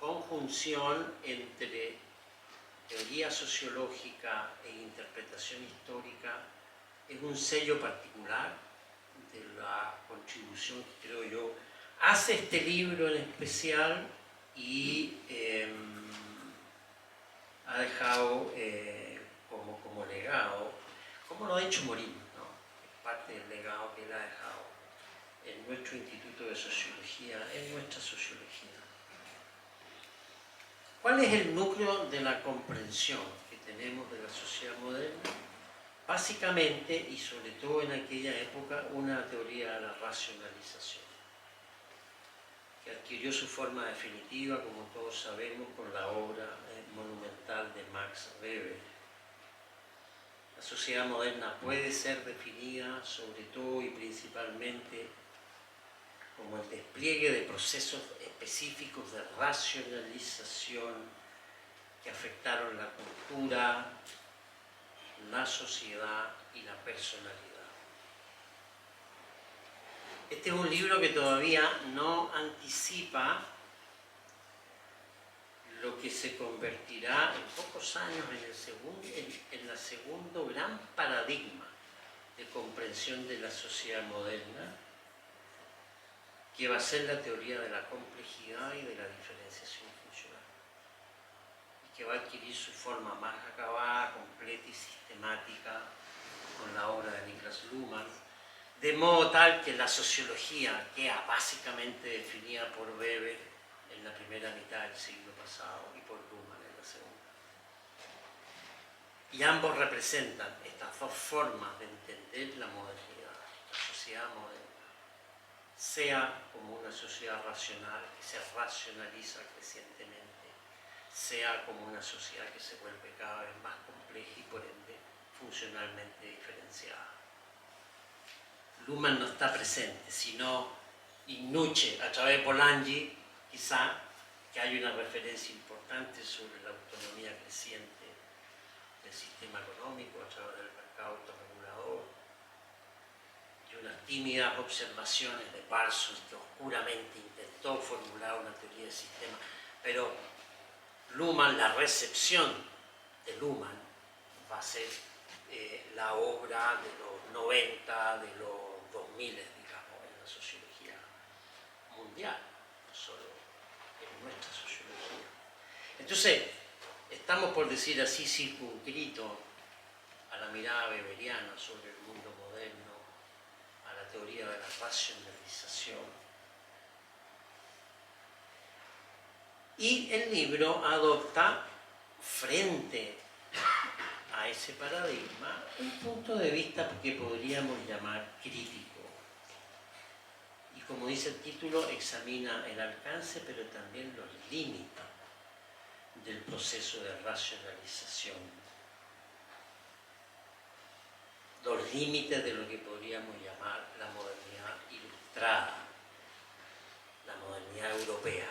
conjunción entre teoría sociológica e interpretación histórica es un sello particular de la contribución que, creo yo, hace este libro en especial y ha dejado como legado, como lo ha hecho Morín, ¿no?, es parte del legado que él ha dejado en nuestro Instituto de Sociología, en nuestra sociología. ¿Cuál es el núcleo de la comprensión que tenemos de la sociedad moderna? Básicamente, y sobre todo en aquella época, una teoría de la racionalización, que adquirió su forma definitiva, como todos sabemos, con la obra monumental de Max Weber. La sociedad moderna puede ser definida sobre todo y principalmente como el despliegue de procesos específicos de racionalización que afectaron la cultura, la sociedad y la personalidad. Este es un libro que todavía no anticipa lo que se convertirá en pocos años en el segundo gran paradigma de comprensión de la sociedad moderna, que va a ser la teoría de la complejidad y de la diferenciación funcional, y que va a adquirir su forma más acabada, completa y sistemática con la obra de Niklas Luhmann, de modo tal que la sociología queda básicamente definida por Weber en la primera mitad del siglo pasado y por Luhmann en la segunda. Y ambos representan estas dos formas de entender la modernidad, la sociedad moderna, sea como una sociedad racional que se racionaliza crecientemente, sea como una sociedad que se vuelve cada vez más compleja y por ende funcionalmente diferenciada. Luhmann no está presente, sino induce a través de Polanyi, quizá, que hay una referencia importante sobre la autonomía creciente del sistema económico a través del mercado autorregulador, y unas tímidas observaciones de Parsons, que oscuramente intentó formular una teoría del sistema, pero Luhmann, la recepción de Luhmann va a ser la obra de los 90, de los 2000, digamos, sociología mundial, no solo en nuestra sociología. Entonces, estamos, por decir así, circunscritos a la mirada weberiana sobre el mundo moderno, a la teoría de la racionalización. Y el libro adopta, frente a ese paradigma, un punto de vista que podríamos llamar crítico. Y como dice el título, examina el alcance, pero también los límites del proceso de racionalización. Los límites de lo que podríamos llamar la modernidad ilustrada, la modernidad europea.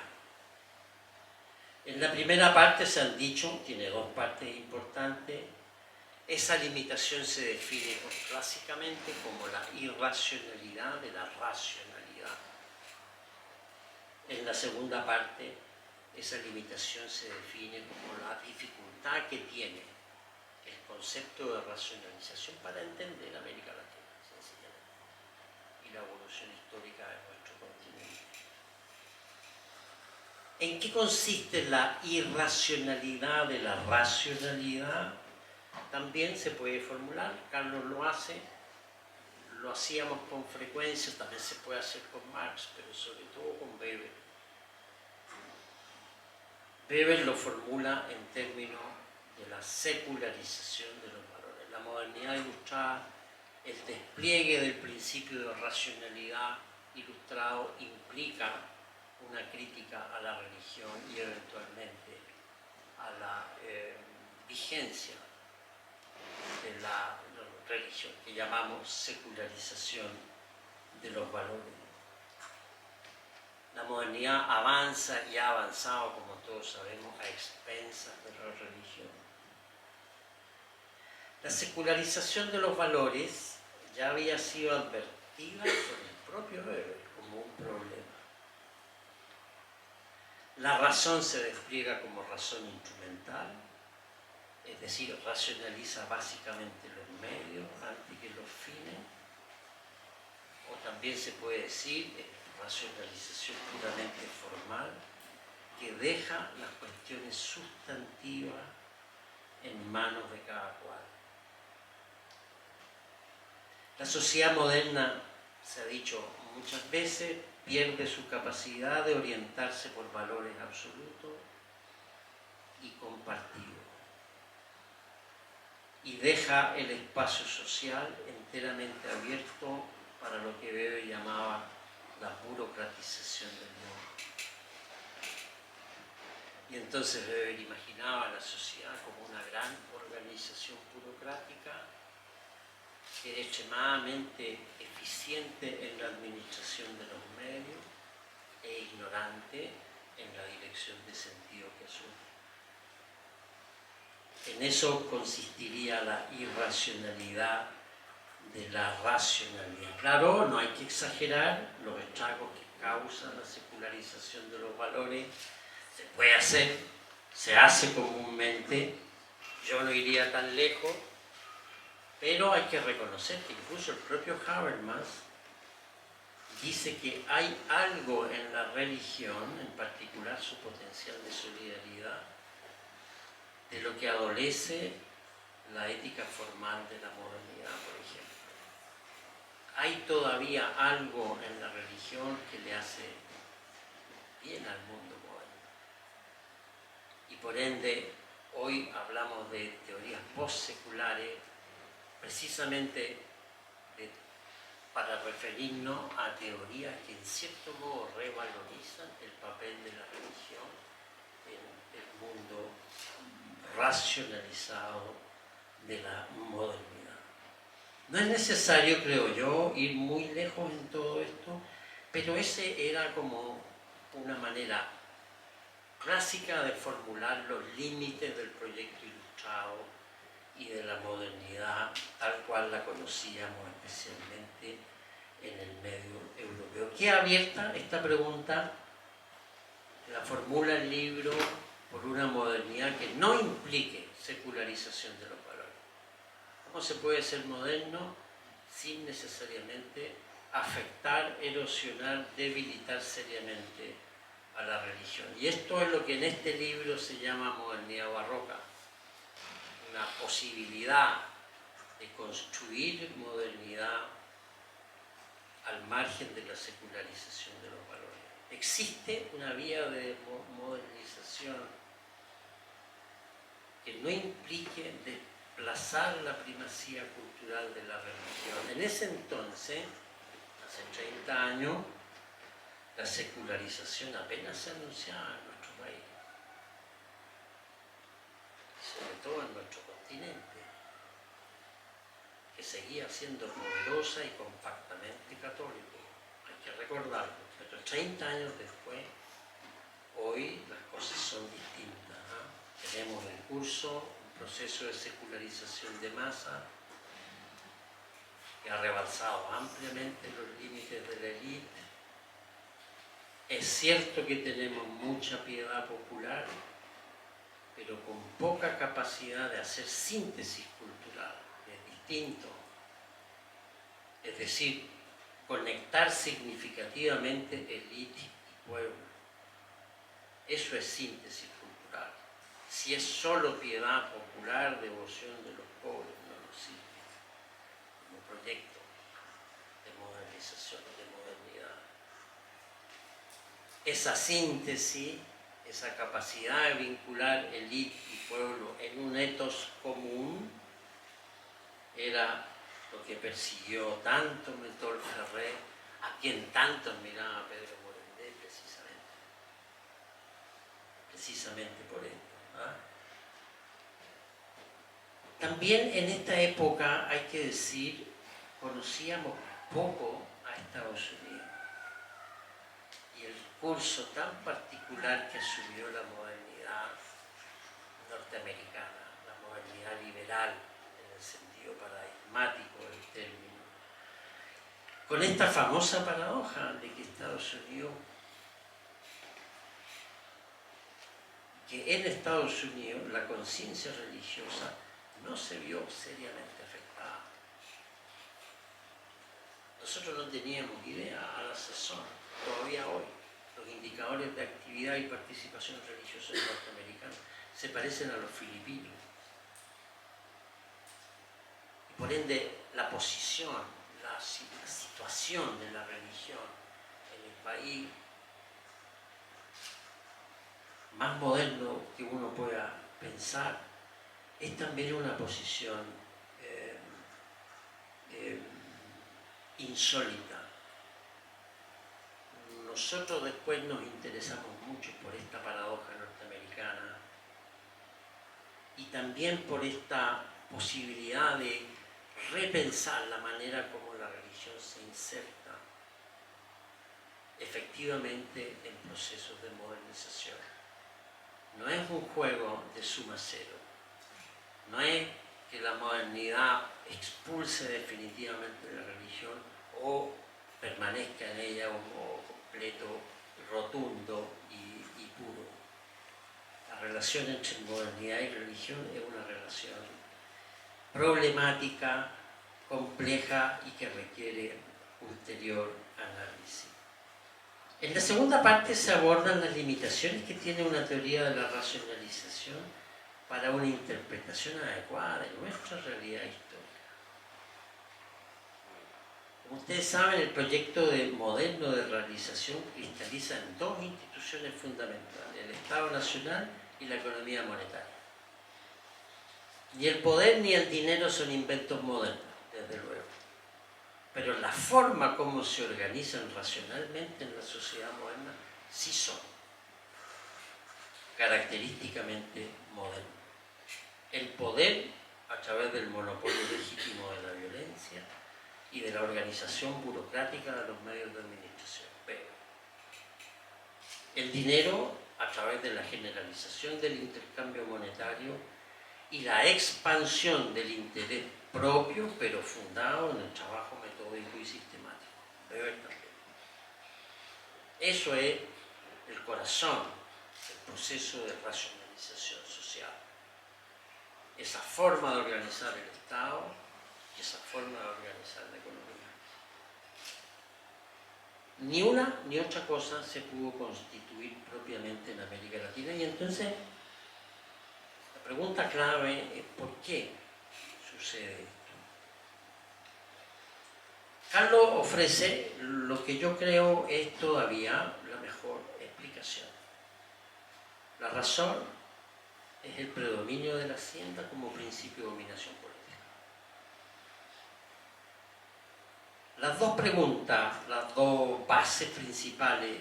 En la primera parte se han dicho, tiene dos partes importantes, esa limitación se define clásicamente como la irracionalidad de la racionalidad. En la segunda parte, esa limitación se define como la dificultad que tiene el concepto de racionalización para entender América Latina, sencillamente, y la evolución histórica de nuestro continente. ¿En qué consiste la irracionalidad de la racionalidad? También se puede formular, Carlos lo hace, lo hacíamos con frecuencia, también se puede hacer con Marx, pero sobre todo con Weber. Weber lo formula en términos de la secularización de los valores. La modernidad ilustrada, el despliegue del principio de racionalidad ilustrado implica una crítica a la religión y eventualmente a la vigencia de la religión, que llamamos secularización de los valores. La modernidad avanza y ha avanzado, como todos sabemos, a expensas de la religión. La secularización de los valores ya había sido advertida por el propio Weber como un problema. La razón se despliega como razón instrumental, es decir, racionaliza básicamente los medios antes que los fines, o también se puede decir racionalización puramente formal, que deja las cuestiones sustantivas en manos de cada cual. La sociedad moderna, se ha dicho muchas veces, pierde su capacidad de orientarse por valores absolutos y compartidos, y deja el espacio social enteramente abierto para lo que Weber llamaba la burocratización del mundo. Y entonces Weber imaginaba a la sociedad como una gran organización burocrática que era extremadamente eficiente en la administración de los medios e ignorante en la dirección de sentido que asume. En eso consistiría la irracionalidad de la racionalidad. Claro, no hay que exagerar los estragos que causa la secularización de los valores. Se puede hacer, se hace comúnmente, yo no iría tan lejos, pero hay que reconocer que incluso el propio Habermas dice que hay algo en la religión, en particular su potencial de solidaridad, de lo que adolece la ética formal de la modernidad, por ejemplo. Hay todavía algo en la religión que le hace bien al mundo moderno. Y por ende, hoy hablamos de teorías postseculares, precisamente para referirnos a teorías que en cierto modo revalorizan el papel de la religión en el mundo racionalizado de la modernidad. No es necesario, creo yo, ir muy lejos en todo esto, pero ese era como una manera clásica de formular los límites del proyecto ilustrado y de la modernidad tal cual la conocíamos especialmente en el medio europeo. ¿Queda abierta esta pregunta? La formula el libro por una modernidad que no implique secularización de los valores. ¿Cómo se puede ser moderno sin necesariamente afectar, erosionar, debilitar seriamente a la religión. Y esto es lo que en este libro se llama modernidad barroca, una posibilidad de construir modernidad al margen de la secularización de los valores. Existe una vía de modernización que no implique desplazar la primacía cultural de la religión. En ese entonces, hace 30 años, la secularización apenas se anunciaba en nuestro país, sobre todo en nuestro continente, que seguía siendo poderosa y compactamente católico. Hay que recordarlo, pero 30 años después, hoy las cosas son distintas, ¿eh? Tenemos en curso un proceso de secularización de masa que ha rebasado ampliamente los límites de la élite. Es cierto que tenemos mucha piedad popular, pero con poca capacidad de hacer síntesis cultural. Es distinto. Es decir, conectar significativamente élite y pueblo. Eso es síntesis cultural. Si es solo piedad popular, devoción de los pobres, no nos sirve como proyecto de modernización, de modernidad. Esa síntesis, esa capacidad de vincular élite y pueblo en un ethos común, era lo que persiguió tanto Métol Ferrer, a quien tanto admiraba Pedro Morandé, precisamente por esto. También en esta época, hay que decir, conocíamos poco a Estados Unidos y el curso tan particular que asumió la modernidad norteamericana, la modernidad liberal en el sentido paradigmático del término, con esta famosa paradoja de que Estados Unidos, que en Estados Unidos la conciencia religiosa no se vio seriamente afectada. Nosotros no teníamos idea a la sazón, todavía hoy. Los indicadores de actividad y participación religiosa norteamericanos se parecen a los filipinos. Y por ende, la posición, la situación de la religión en el país más moderno que uno pueda pensar es también una posición insólita. Nosotros después nos interesamos mucho por esta paradoja norteamericana y también por esta posibilidad de repensar la manera como la religión se inserta efectivamente en procesos de modernización. No es un juego de suma cero, no es que la modernidad expulse definitivamente la religión o permanezca en ella como completo, rotundo y puro. La relación entre modernidad y religión es una relación problemática, compleja y que requiere ulterior análisis. En la segunda parte se abordan las limitaciones que tiene una teoría de la racionalización para una interpretación adecuada de nuestra realidad histórica. Como ustedes saben, el proyecto moderno de realización cristaliza en dos instituciones fundamentales, el Estado Nacional y la economía monetaria. Ni el poder ni el dinero son inventos modernos, desde luego. Pero la forma como se organizan racionalmente en la sociedad moderna sí son característicamente modernos. El poder a través del monopolio legítimo de la violencia y de la organización burocrática de los medios de administración. Pero el dinero a través de la generalización del intercambio monetario y la expansión del interés propio, pero fundado en el trabajo metódico y sistemático. Weber también. Eso es el corazón del proceso de racionalización social. Esa forma de organizar el Estado y esa forma de organizar la economía. ni una ni otra cosa se pudo constituir propiamente en América Latina. Y entonces la pregunta clave es ¿por qué sucede esto? Carlos ofrece lo que yo creo es todavía la mejor explicación. La razón es el predominio de la hacienda como principio de dominación política. Las dos preguntas, las dos bases principales,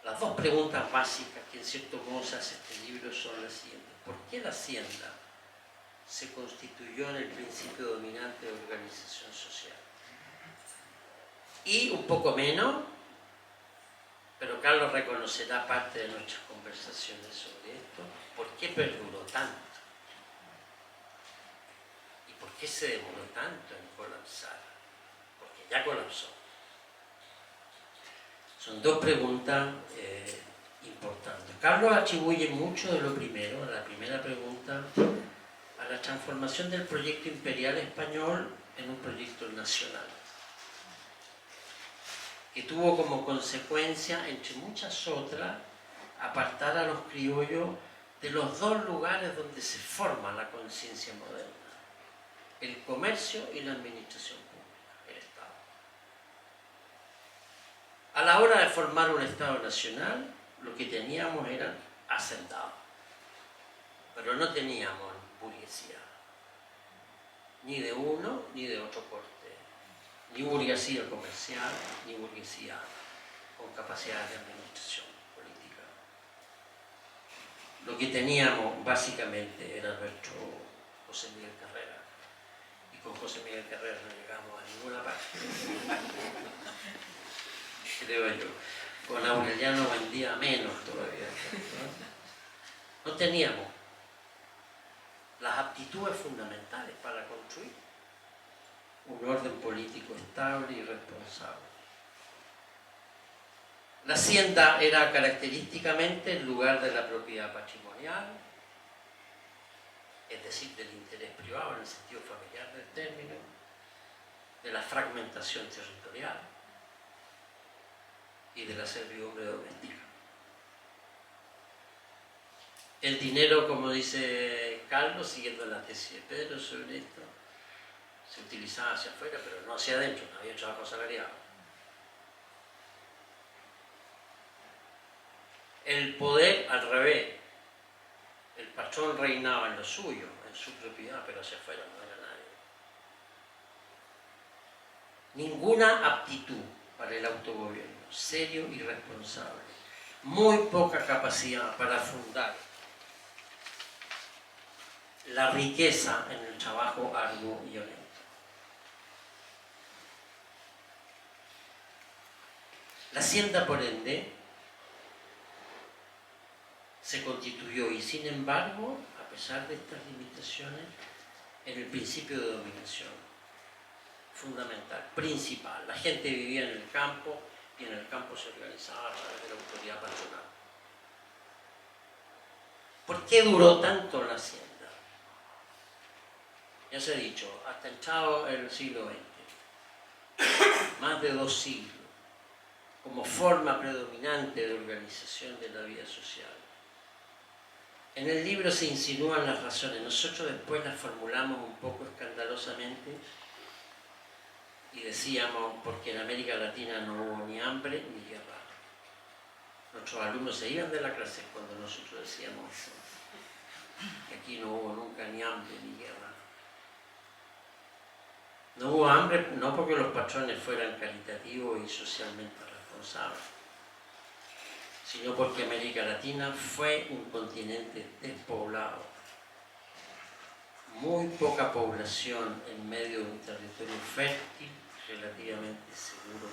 las dos preguntas básicas que en cierto modo se hace este libro son las siguientes. ¿Por qué la hacienda se constituyó en el principio dominante de organización social? Y un poco menos, pero Carlos reconocerá parte de nuestras conversaciones sobre esto, ¿por qué perduró tanto? ¿Y por qué se demoró tanto en colapsar? Porque ya colapsó. Son dos preguntas importantes. Carlos atribuye mucho de lo primero, a la primera pregunta, a la transformación del proyecto imperial español en un proyecto nacional, que tuvo como consecuencia, entre muchas otras, apartar a los criollos de los dos lugares donde se forma la conciencia moderna: el comercio y la administración pública, el Estado. A la hora de formar un Estado nacional, lo que teníamos eran hacendados, pero no teníamos burguesía, ni de uno ni de otro corte. Ni burguesía comercial, ni burguesía con capacidad de administración política. Lo que teníamos básicamente era nuestro José Miguel Carrera, y con José Miguel Carrera no llegamos a ninguna parte, creo yo. Con Aureliano Buendía menos todavía, ¿no? No teníamos las aptitudes fundamentales para construir un orden político estable y responsable. La hacienda era característicamente el lugar de la propiedad patrimonial, es decir, del interés privado en el sentido familiar del término, de la fragmentación territorial y de la servidumbre doméstica. El dinero, como dice Carlos, siguiendo la tesis de Pedro sobre esto, se utilizaba hacia afuera, pero no hacia adentro, no había trabajo asalariado. El poder, al revés, el patrón reinaba en lo suyo, en su propiedad, pero hacia afuera no era nadie. Ninguna aptitud para el autogobierno, serio y responsable. Muy poca capacidad para fundar la riqueza en el trabajo arduo y honesto. La hacienda, por ende, se constituyó y, sin embargo, a pesar de estas limitaciones, en el principio de dominación fundamental, principal. La gente vivía en el campo y en el campo se organizaba a través de la autoridad patronal. ¿Por qué duró tanto la hacienda? Ya se ha dicho, hasta entrado el siglo XX, más de 2 siglos, como forma predominante de organización de la vida social. En el libro se insinúan las razones, nosotros después las formulamos un poco escandalosamente y decíamos, porque en América Latina no hubo ni hambre ni guerra. Nuestros alumnos se iban de la clase cuando nosotros decíamos eso, que aquí no hubo nunca ni hambre ni guerra. No hubo hambre no porque los patrones fueran caritativos y socialmente responsables, sino porque América Latina fue un continente despoblado, muy poca población en medio de un territorio fértil, relativamente seguro,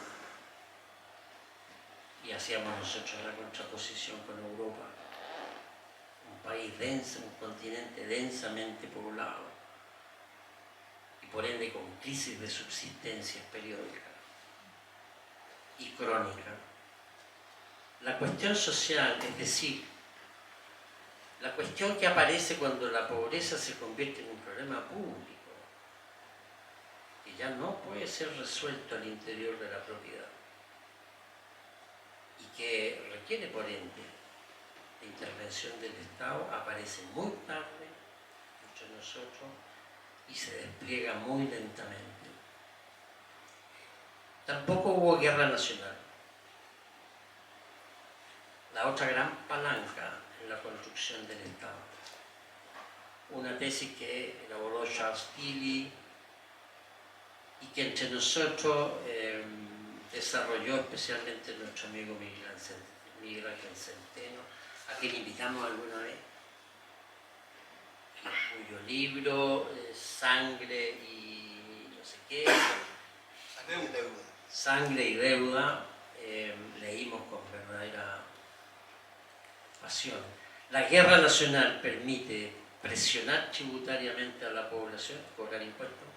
y hacíamos nosotros la contraposición con Europa, un país denso, un continente densamente poblado, y por ende con crisis de subsistencia periódica y crónica. La cuestión social, es decir, la cuestión que aparece cuando la pobreza se convierte en un problema público, que ya no puede ser resuelto al interior de la propiedad, y que requiere por ende la intervención del Estado, aparece muy tarde entre nosotros y se despliega muy lentamente. Tampoco hubo guerra nacional. La otra gran palanca en la construcción del Estado. Una tesis que elaboró Charles Tilly y que entre nosotros desarrolló especialmente nuestro amigo Miguel Ángel Centeno, a quien invitamos alguna vez, cuyo libro Sangre y no sé qué, Sangre y Deuda, leímos con verdadera pasión. La guerra nacional permite presionar tributariamente a la población, cobrar impuestos,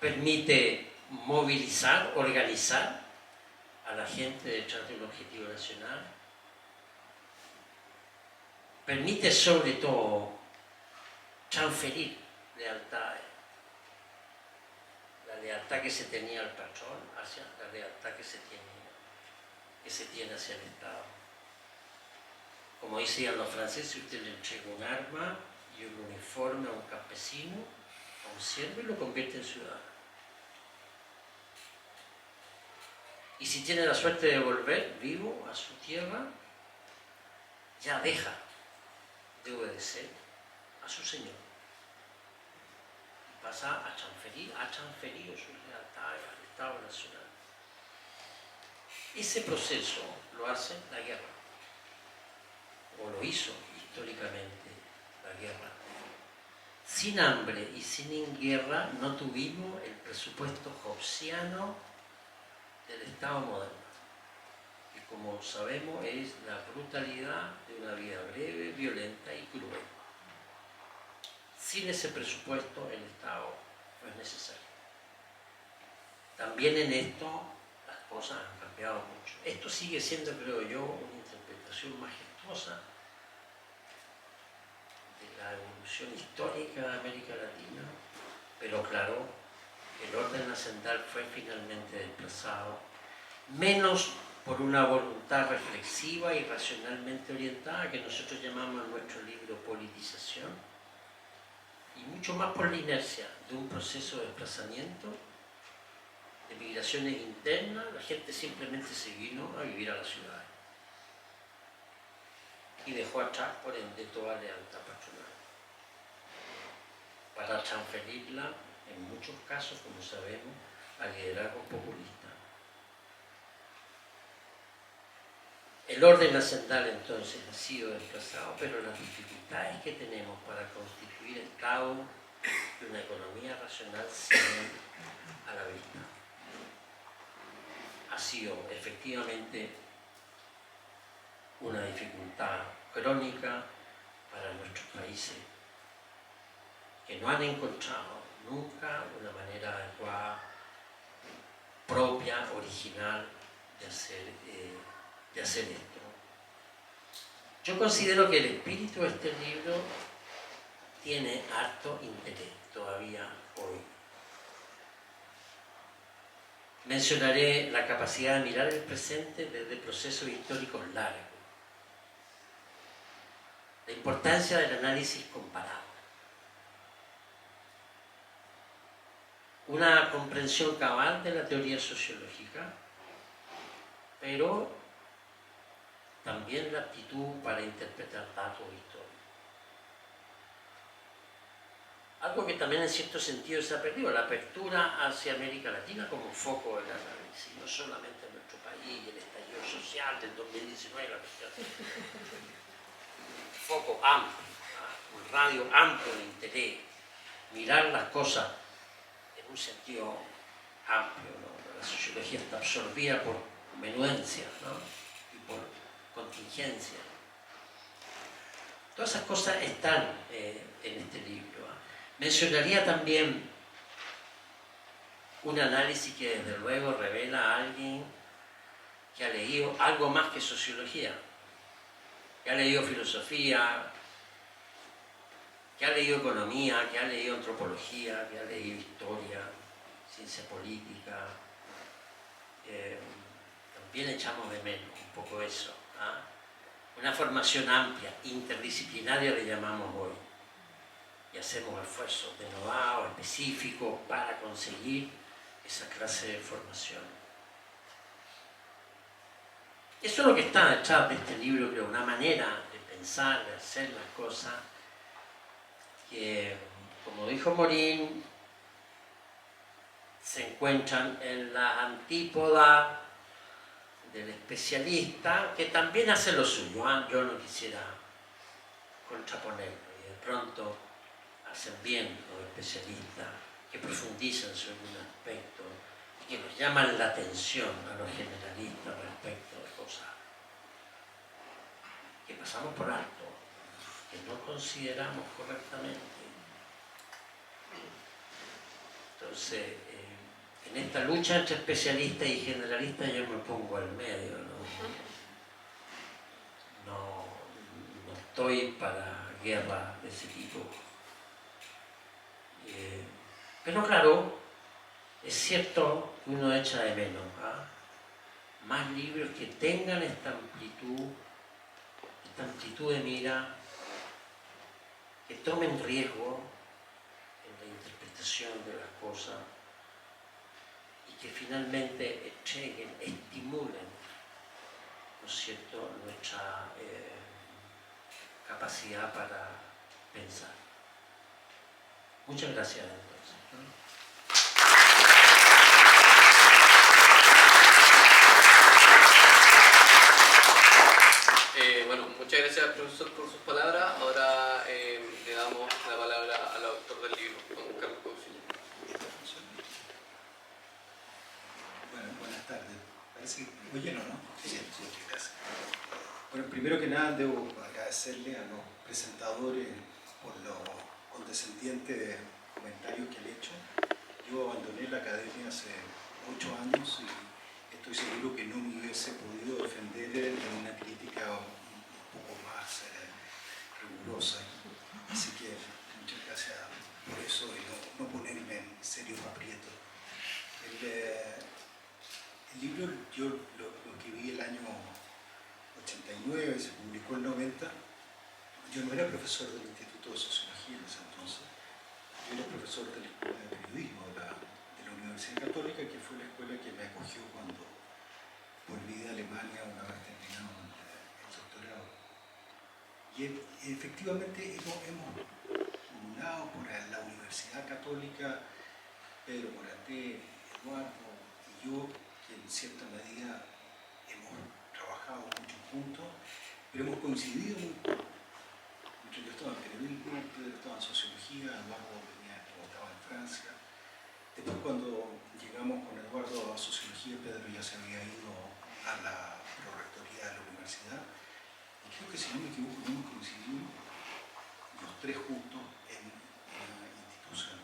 permite movilizar, organizar a la gente detrás de un objetivo nacional, permite sobre todo transferir lealtades, la lealtad que se tenía al patrón hacia la lealtad que se tiene hacia el Estado. Como decían los franceses, usted le entrega un arma y un uniforme a un campesino, a un siervo, y lo convierte en ciudadano. Y si tiene la suerte de volver vivo a su tierra, ya deja de obedecer a su Señor. Y pasa a transferir, ha transferido sus lealtades al Estado Nacional. Ese proceso lo hace la guerra, o lo hizo históricamente la guerra. Sin hambre y sin guerra no tuvimos el presupuesto hobbesiano del Estado moderno. Y como sabemos, es la brutalidad de una vida breve, violenta y cruel. Sin ese presupuesto el Estado no es necesario. También en esto las cosas han cambiado mucho. Esto sigue siendo, creo yo, una interpretación majestuosa de la evolución histórica de América Latina, pero claro, el orden hacendal fue finalmente desplazado, menos por una voluntad reflexiva y racionalmente orientada, que nosotros llamamos en nuestro libro politización, y mucho más por la inercia de un proceso de desplazamiento, de migraciones internas. La gente simplemente se vino a vivir a la ciudad y dejó atrás, por ende, toda lealtad patronal, para transferirla, en muchos casos, como sabemos, al liderazgo populista. El orden hacendal entonces ha sido desplazado, pero las dificultades que tenemos para constituir el Estado de una economía racional siguen a la vista. Ha sido efectivamente una dificultad crónica para nuestros países, que no han encontrado nunca una manera adecuada, propia, original, de hacer esto. Yo considero que el espíritu de este libro tiene harto interés todavía hoy. Mencionaré la capacidad de mirar el presente desde procesos históricos largos, la importancia del análisis comparado, una comprensión cabal de la teoría sociológica, pero también la aptitud para interpretar datos históricos. Algo que también en cierto sentido se ha perdido, la apertura hacia América Latina como foco del análisis, no solamente en nuestro país, el estallido social del 2019, la cuestión. Foco amplio, un radio amplio de interés, mirar las cosas en un sentido amplio, ¿no? La sociología está absorbida por menudencias, ¿no? Y por contingencia. Todas esas cosas están en este libro. Mencionaría también un análisis que desde luego revela a alguien que ha leído algo más que sociología, que ha leído filosofía, que ha leído economía, que ha leído antropología, que ha leído historia, ciencia política, también echamos de menos un poco eso. ¿Ah? Una formación amplia, interdisciplinaria le llamamos hoy. Y hacemos esfuerzos denodados, específicos, para conseguir esa clase de formación. Eso es lo que está detrás de este libro, creo, una manera de pensar, de hacer las cosas, que, como dijo Morín, se encuentran en la antípoda del especialista, que también hace lo suyo. ¿Eh? Yo no quisiera contraponerlo, y de pronto hacen bien los especialistas, que profundizan sobre un aspecto y que nos llaman la atención a los generalistas respecto de cosas que pasamos por alto, que no consideramos correctamente. Entonces, en esta lucha entre especialistas y generalistas yo me pongo al medio, no estoy para guerra de ese tipo. Pero claro, es cierto que uno echa de menos más libros que tengan esta amplitud de mira, que tomen riesgo en la interpretación de las cosas y que finalmente entreguen, estimulen, ¿no es cierto?, nuestra capacidad para pensar. Muchas gracias entonces. Bueno, muchas gracias profesor por sus palabras. Ahora le damos la palabra al autor del libro, don Carlos Cousiño. Bueno, buenas tardes. Parece que oye, ¿no? Sí, gracias. Bueno, primero que nada debo agradecerle a los presentadores por los condescendientes comentarios que han hecho. Yo abandoné la academia hace 8 años y estoy seguro que no me hubiese podido defender de una crítica un poco más rigurosa. Así que muchas gracias por eso y no ponerme en serios aprietos. El libro yo lo escribí el año 89, se publicó el 90. Yo no era profesor del Instituto de Sociología en ese entonces. Yo era profesor de la Escuela de Periodismo de la Universidad Católica, que fue la escuela que me acogió cuando volví de Alemania una vez terminado el doctorado. Y efectivamente hemos fundado por la Universidad Católica, Pedro Moraté, Eduardo y yo, que en cierta medida hemos trabajado mucho juntos, pero hemos coincidido muy poco. Yo estaba en periodismo, Pedro estaba en sociología, Eduardo estaba en Francia. Después, cuando llegamos con Eduardo a sociología, Pedro ya se había ido a la prorrectoría de la universidad. Y creo que, si no me equivoco, no hemos coincidido los tres juntos en la institución.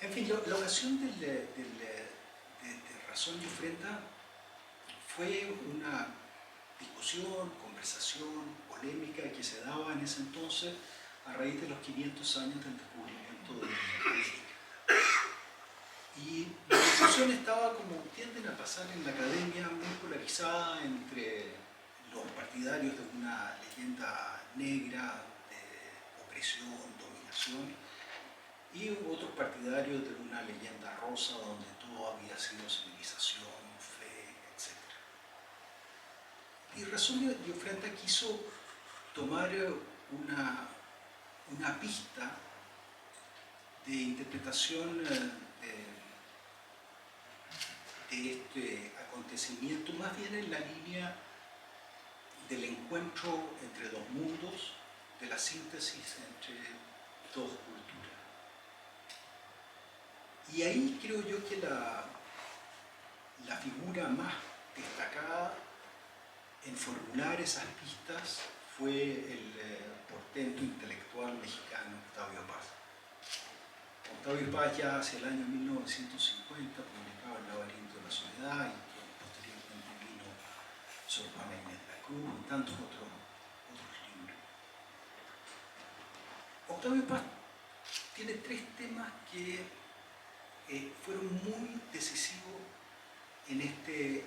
En fin, la ocasión de Razón y Ofrenda fue una discusión, conversación, polémica que se daba en ese entonces a raíz de los 500 años del descubrimiento de la física. Y la discusión estaba, como tienden a pasar en la academia, muy polarizada entre los partidarios de una leyenda negra de opresión, dominación, y otros partidarios de una leyenda rosa donde todo había sido civilización, fe, etc. Y Razón y Ofrenda quiso tomar una pista de interpretación de este acontecimiento, más bien en la línea del encuentro entre dos mundos, de la síntesis entre dos culturas. Y ahí creo yo que la figura más destacada en formular esas pistas fue el portento intelectual mexicano Octavio Paz. Octavio Paz ya hacia el año 1950 publicaba El laberinto de la soledad, y posteriormente vino Sor Juana Inés de la Cruz y tantos otros libros. Octavio Paz tiene tres temas que fueron muy decisivos en este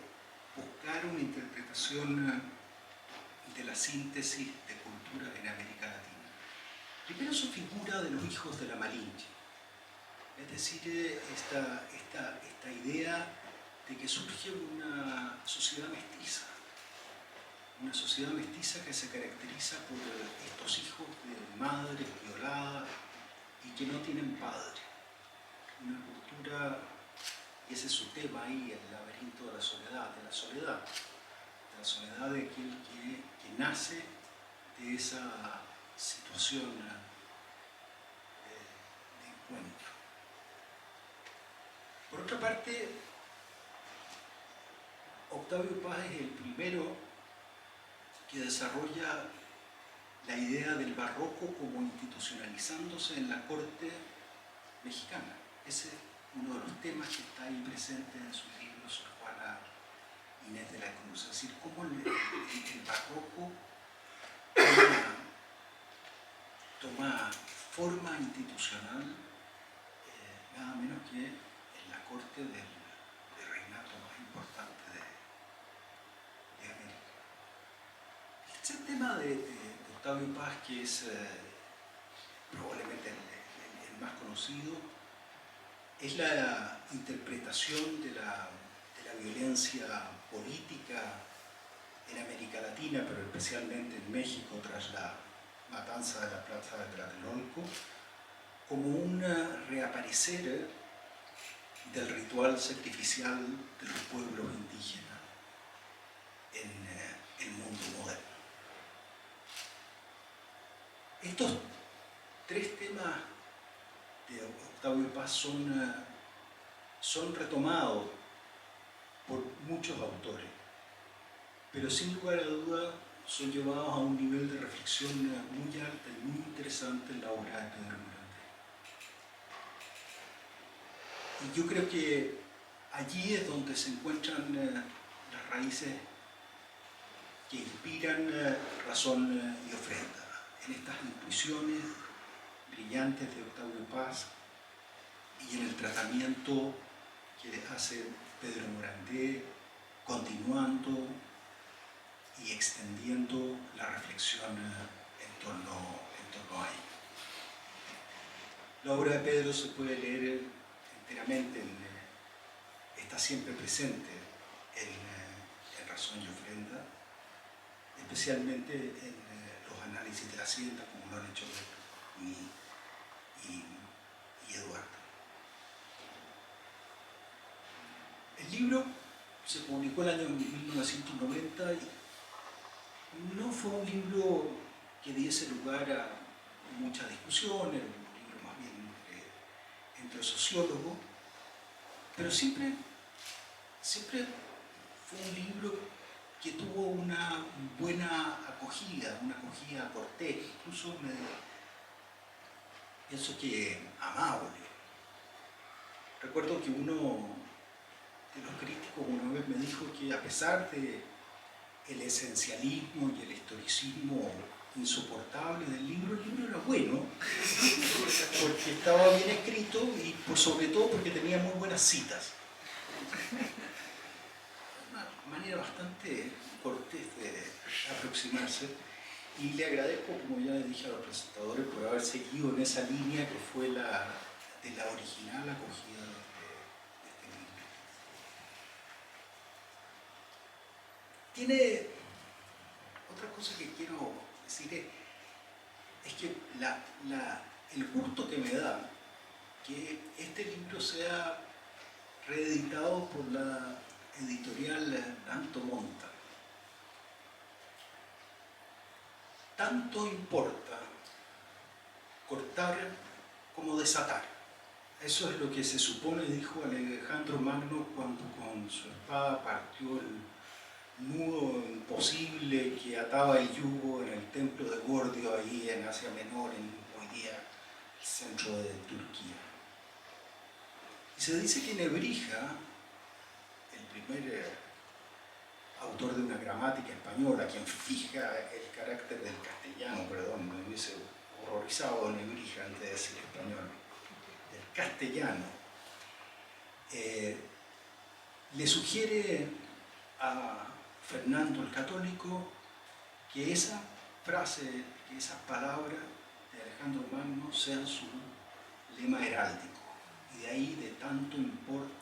buscar una interpretación de la síntesis de cultura en América Latina. Primero su figura de los hijos de la Malinche, es decir, esta idea de que surge una sociedad mestiza que se caracteriza por estos hijos de madres violadas y que no tienen padre. Una cultura, y ese es su tema ahí, el laberinto de la soledad, la soledad de aquel que nace de esa situación de encuentro. Por otra parte, Octavio Paz es el primero que desarrolla la idea del barroco como institucionalizándose en la corte mexicana. Ese es uno de los temas que está ahí presente en su libro Sor Juana Inés de la Cruz. Es decir, cómo el barroco toma forma institucional nada menos que en la corte del reinato más importante de América. Este tema de Octavio Paz, que es probablemente el más conocido, es la interpretación de la violencia política en América Latina, pero especialmente en México tras la matanza de la plaza de Tlatelolco, como un reaparecer del ritual sacrificial de los pueblos indígenas en el mundo moderno. Estos tres temas de Octavio Paz son retomados por muchos autores, pero sin lugar a duda son llevados a un nivel de reflexión muy alta y muy interesante en la obra de Pedro Morandé. Y yo creo que allí es donde se encuentran las raíces que inspiran Razón y Ofrenda, en estas intuiciones brillantes de Octavio Paz y en el tratamiento que hace Pedro Morandé, continuando y extendiendo la reflexión en torno a ello. La obra de Pedro se puede leer enteramente, está siempre presente en Razón y Ofrenda, especialmente en los análisis de la Hacienda, como lo han hecho y Eduardo. El libro se publicó el año 1990 y no fue un libro que diese lugar a muchas discusiones, era un libro más bien entre sociólogos, pero siempre fue un libro que tuvo una buena acogida, una acogida cortés, incluso pienso que amable. Recuerdo que uno de los críticos una vez me dijo que a pesar de el esencialismo y el historicismo insoportable del libro, el libro era bueno, porque estaba bien escrito y sobre todo porque tenía muy buenas citas. Una manera bastante cortés de aproximarse, y le agradezco, como ya le dije a los presentadores, por haber seguido en esa línea que fue la de la original acogida de este libro. Tiene otra cosa que quiero decir, es que el gusto que me da que este libro sea reeditado por la editorial Tanto Monta. Tanto importa cortar como desatar. Eso es lo que se supone dijo Alejandro Magno cuando con su espada partió el nudo imposible que ataba el yugo en el templo de Gordio, ahí en Asia Menor, hoy día el centro de Turquía. Y se dice que Nebrija, el primer autor de una gramática española, quien fija el carácter del castellano, perdón, me hubiese horrorizado a Nebrija antes de decir español, del castellano, le sugiere a Fernando el Católico que esa frase, que esas palabras de Alejandro Magno sean su lema heráldico. Y de ahí de tanto importa